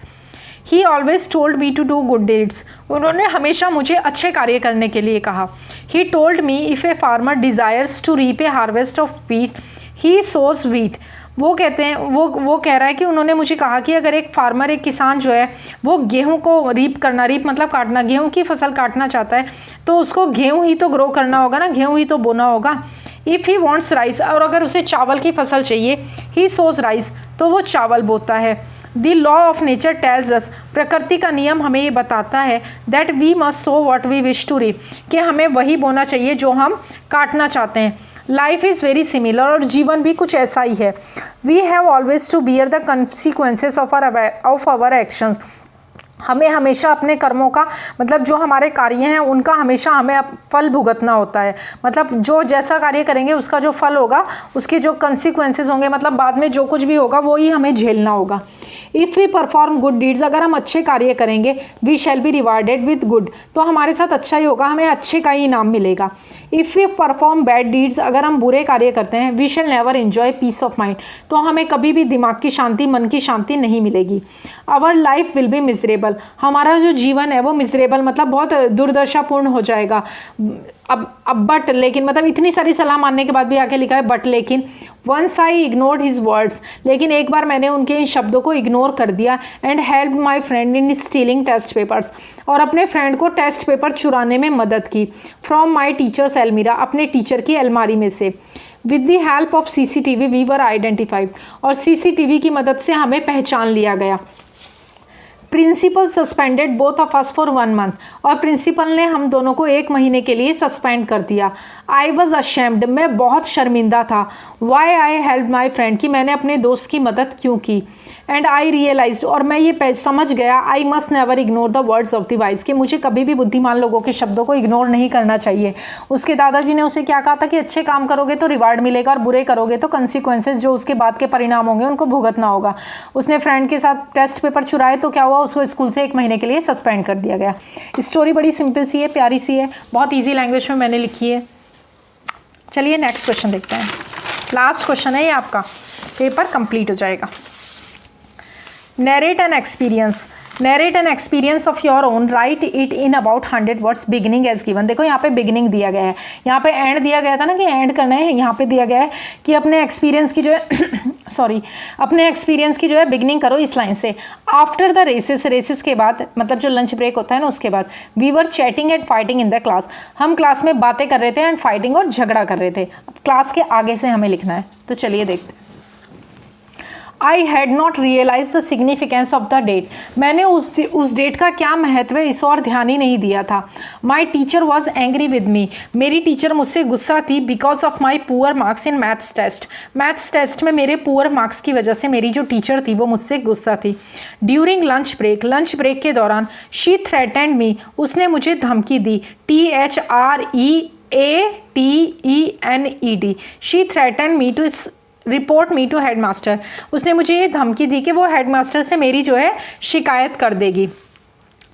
He always told me to do good deeds, उन्होंने हमेशा मुझे अच्छे कार्य करने के लिए कहा। He told me if a farmer desires to reap a harvest of wheat he sows wheat, वो कहते हैं, वो कह रहा है कि उन्होंने मुझे कहा कि अगर एक फार्मर, एक किसान जो है वो गेहूं को रीप मतलब काटना, गेहूं की फसल काटना चाहता है तो उसको गेहूं ही तो ग्रो करना होगा ना, गेहूं ही तो बोना होगा। इफ़ ही वॉन्ट्स राइस, और अगर उसे चावल की फसल चाहिए, ही सोज राइस, तो वो चावल बोता है। The law of nature tells us, प्रकृति का नियम हमें ये बताता है that we must sow what we wish to reap, कि हमें वही बोना चाहिए जो हम काटना चाहते हैं। लाइफ इज़ वेरी सिमिलर, और जीवन भी कुछ ऐसा ही है। We have always to bear the consequences of our actions, हमें हमेशा अपने कर्मों का, मतलब जो हमारे कार्य हैं उनका हमेशा हमें फल भुगतना होता है। मतलब जो जैसा कार्य करेंगे उसका जो फल होगा, उसके जो कंसिक्वेंसेस होंगे, मतलब बाद में जो कुछ भी होगा वो ही हमें झेलना होगा। If we perform good deeds, अगर हम अच्छे कार्य करेंगे, we shall be rewarded with good, तो हमारे साथ अच्छा ही होगा, हमें अच्छे का ही इनाम मिलेगा। If we perform bad deeds, अगर हम बुरे कार्य करते हैं, we shall never enjoy peace of mind, तो हमें कभी भी दिमाग की शांति, मन की शांति नहीं मिलेगी। Our life will be miserable, हमारा जो जीवन है वो मिजरेबल मतलब बहुत दुर्दशापूर्ण हो जाएगा। अब बट, लेकिन मतलब इतनी सारी सलाह मानने के बाद भी आके लिखा है बट लेकिन, once I ignored his words, लेकिन एक बार मैंने उनके इन शब्दों को इग्नोर कर दिया। And help my friend in stealing test papers, और अपने फ्रेंड को टेस्ट पेपर चुराने में मदद की। फ्रॉम माई टीचर्स अलमीरा, अपने टीचर की अलमारी में से। With the help of CCTV we were identified, और CCTV की मदद से हमें पहचान लिया गया। Principal suspended both of us for 1 month, और प्रिंसिपल ने हम दोनों को 1 महीने के लिए सस्पेंड कर दिया। आई वॉज अशेम्ड, मैं बहुत शर्मिंदा था। Why I help my friend, कि मैंने अपने दोस्त की मदद क्यों की। एंड आई रियलाइज, और मैं ये समझ गया, आई must never ignore the words of the wise, कि मुझे कभी भी बुद्धिमान लोगों के शब्दों को इग्नोर नहीं करना चाहिए। उसके दादाजी ने उसे क्या कहा था कि अच्छे काम करोगे तो रिवार्ड मिलेगा, और बुरे करोगे तो कंसिक्वेंसेज, जो उसके बाद के परिणाम होंगे, उनको भुगतना होगा। उसने फ्रेंड के साथ टेस्ट पेपर चुराए तो क्या हुआ, उसको स्कूल से 1 महीने के लिए सस्पेंड कर दिया गया। स्टोरी बड़ी सिंपल सी है, प्यारी सी है, बहुत ईजी लैंग्वेज में मैंने लिखी है। चलिए नेक्स्ट क्वेश्चन देखते हैं। लास्ट क्वेश्चन है ये, आपका पेपर कंप्लीट हो जाएगा। Narrate an experience, narrate an experience of your own, write it in about 100 words, beginning as given. देखो यहाँ पे बिगिनिंग दिया गया है, यहाँ पे एंड दिया गया था ना कि एंड करना है, यहाँ पे दिया गया है कि अपने एक्सपीरियंस की जो है सॉरी, अपने एक्सपीरियंस की जो है बिगिनिंग करो इस लाइन से। आफ्टर द रेसेस, रेसेस के बाद मतलब जो लंच ब्रेक होता है ना उसके बाद। We were chatting and fighting in the class, हम क्लास में बातें कर रहे थे, एंड फाइटिंग और झगड़ा कर रहे थे। क्लास के आगे से हमें लिखना है, तो चलिए देखते हैं। I had not realise the significance of the date, मैंने उस डेट का क्या महत्व है इस और ध्यान ही नहीं दिया था। My teacher was angry with me, मेरी टीचर मुझसे गुस्सा थी। Because of my poor marks in maths test, maths test में मेरे पुअर मार्क्स की वजह से मेरी जो टीचर थी वो मुझसे गुस्सा थी। During lunch break, lunch break के दौरान, शी थ्रेटेंड मी, उसने मुझे धमकी दी। THREATENED, she threatened me to report me to headmaster, उसने मुझे ये धमकी दी कि वो हेडमास्टर से मेरी जो है शिकायत कर देगी।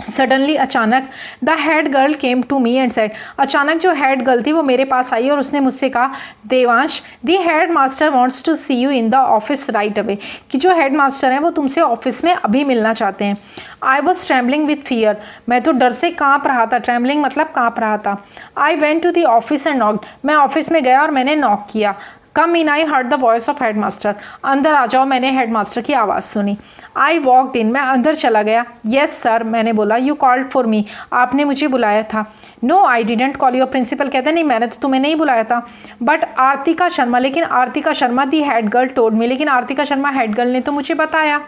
सडनली, अचानक, the head girl came to me and said, अचानक जो हेड गर्ल थी वो मेरे पास आई और उसने मुझसे कहा, Devansh, the head master wants to see you in the office right away, कि जो हेड मास्टर हैं वो तुमसे ऑफिस में अभी मिलना चाहते हैं। I was travelling with fear, मैं तो डर से काँप रहा था, ट्रैवलिंग मतलब काँप रहा था। I went to the office and knocked, मैं ऑफिस में गया और मैंने नॉक किया। Come in, I heard the voice of headmaster, अंदर आ जाओ, मैंने हेड मास्टर की आवाज़ सुनी। आई वॉकड इन, मैं अंदर चला गया। येस सर, मैंने बोला। यू कॉल्ड फॉर मी, आपने मुझे बुलाया था। No I didn't call your, principal कहते नहीं मैंने तो तुम्हें नहीं बुलाया था। बट आरतिका शर्मा, लेकिन Aartika Sharma the head girl told me, लेकिन आरतिका शर्मा हेड गर्ल ने तो मुझे बताया।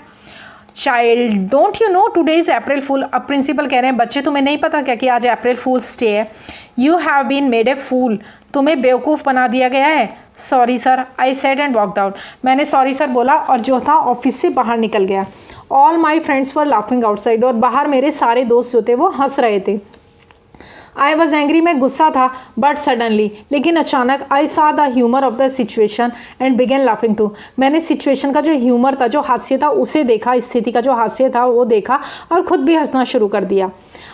Child, don't you know today is April fool, अब प्रिंसिपल कह रहे हैं बच्चे तुम्हें नहीं पता क्या कि आज अप्रैल फूल्स डे है। You have been made a fool, तुम्हें बेवकूफ़ बना दिया गया है। Sorry sir, I said and walked out, मैंने सॉरी सर बोला और जो था ऑफिस से बाहर निकल गया। All my friends were laughing outside, और बाहर मेरे सारे दोस्त जो थे वो हंस रहे थे। आई वॉज एंग्री, मैं गुस्सा था। बट सडनली, लेकिन अचानक, I saw the humour of the situation and began laughing too, मैंने सिचुएशन का जो ह्यूमर था, जो हास्य था उसे देखा, स्थिति का जो हास्य था वो देखा और खुद भी हंसना शुरू कर दिया।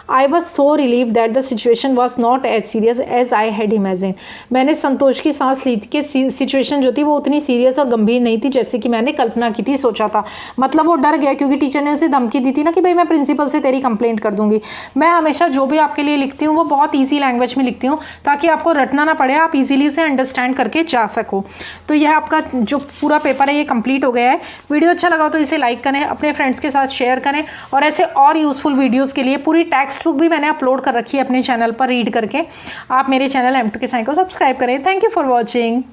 I was so relieve that the situation was not as serious as I had imagine, मैंने संतोष की सांस ली थी कि सिचुएशन जो थी वो उतनी सीरियस और गंभीर नहीं थी जैसे कि मैंने कल्पना की थी, सोचा था। मतलब वो डर गया क्योंकि टीचर ने उसे धमकी दी थी ना कि भाई मैं प्रिंसिपल से तेरी कंप्लेंट कर दूंगी। मैं हमेशा जो भी आपके लिए लिखती हूँ वो बहुत ईजी लैंग्वेज में लिखती हूँ ताकि आपको रटना ना पड़े, आप इजीली उसे अंडरस्टैंड करके जा सको। तो यह आपका जो पूरा पेपर है ये कंप्लीट हो गया है। वीडियो अच्छा लगा तो इसे लाइक करें, अपने फ्रेंड्स के साथ शेयर करें, और ऐसे और यूज़फुल वीडियोज़ के लिए पूरी टेक्स्ट बुक भी मैंने अपलोड कर रखी है अपने चैनल पर, रीड करके आप मेरे चैनल M2K Science को सब्सक्राइब करें। Thank you for watching.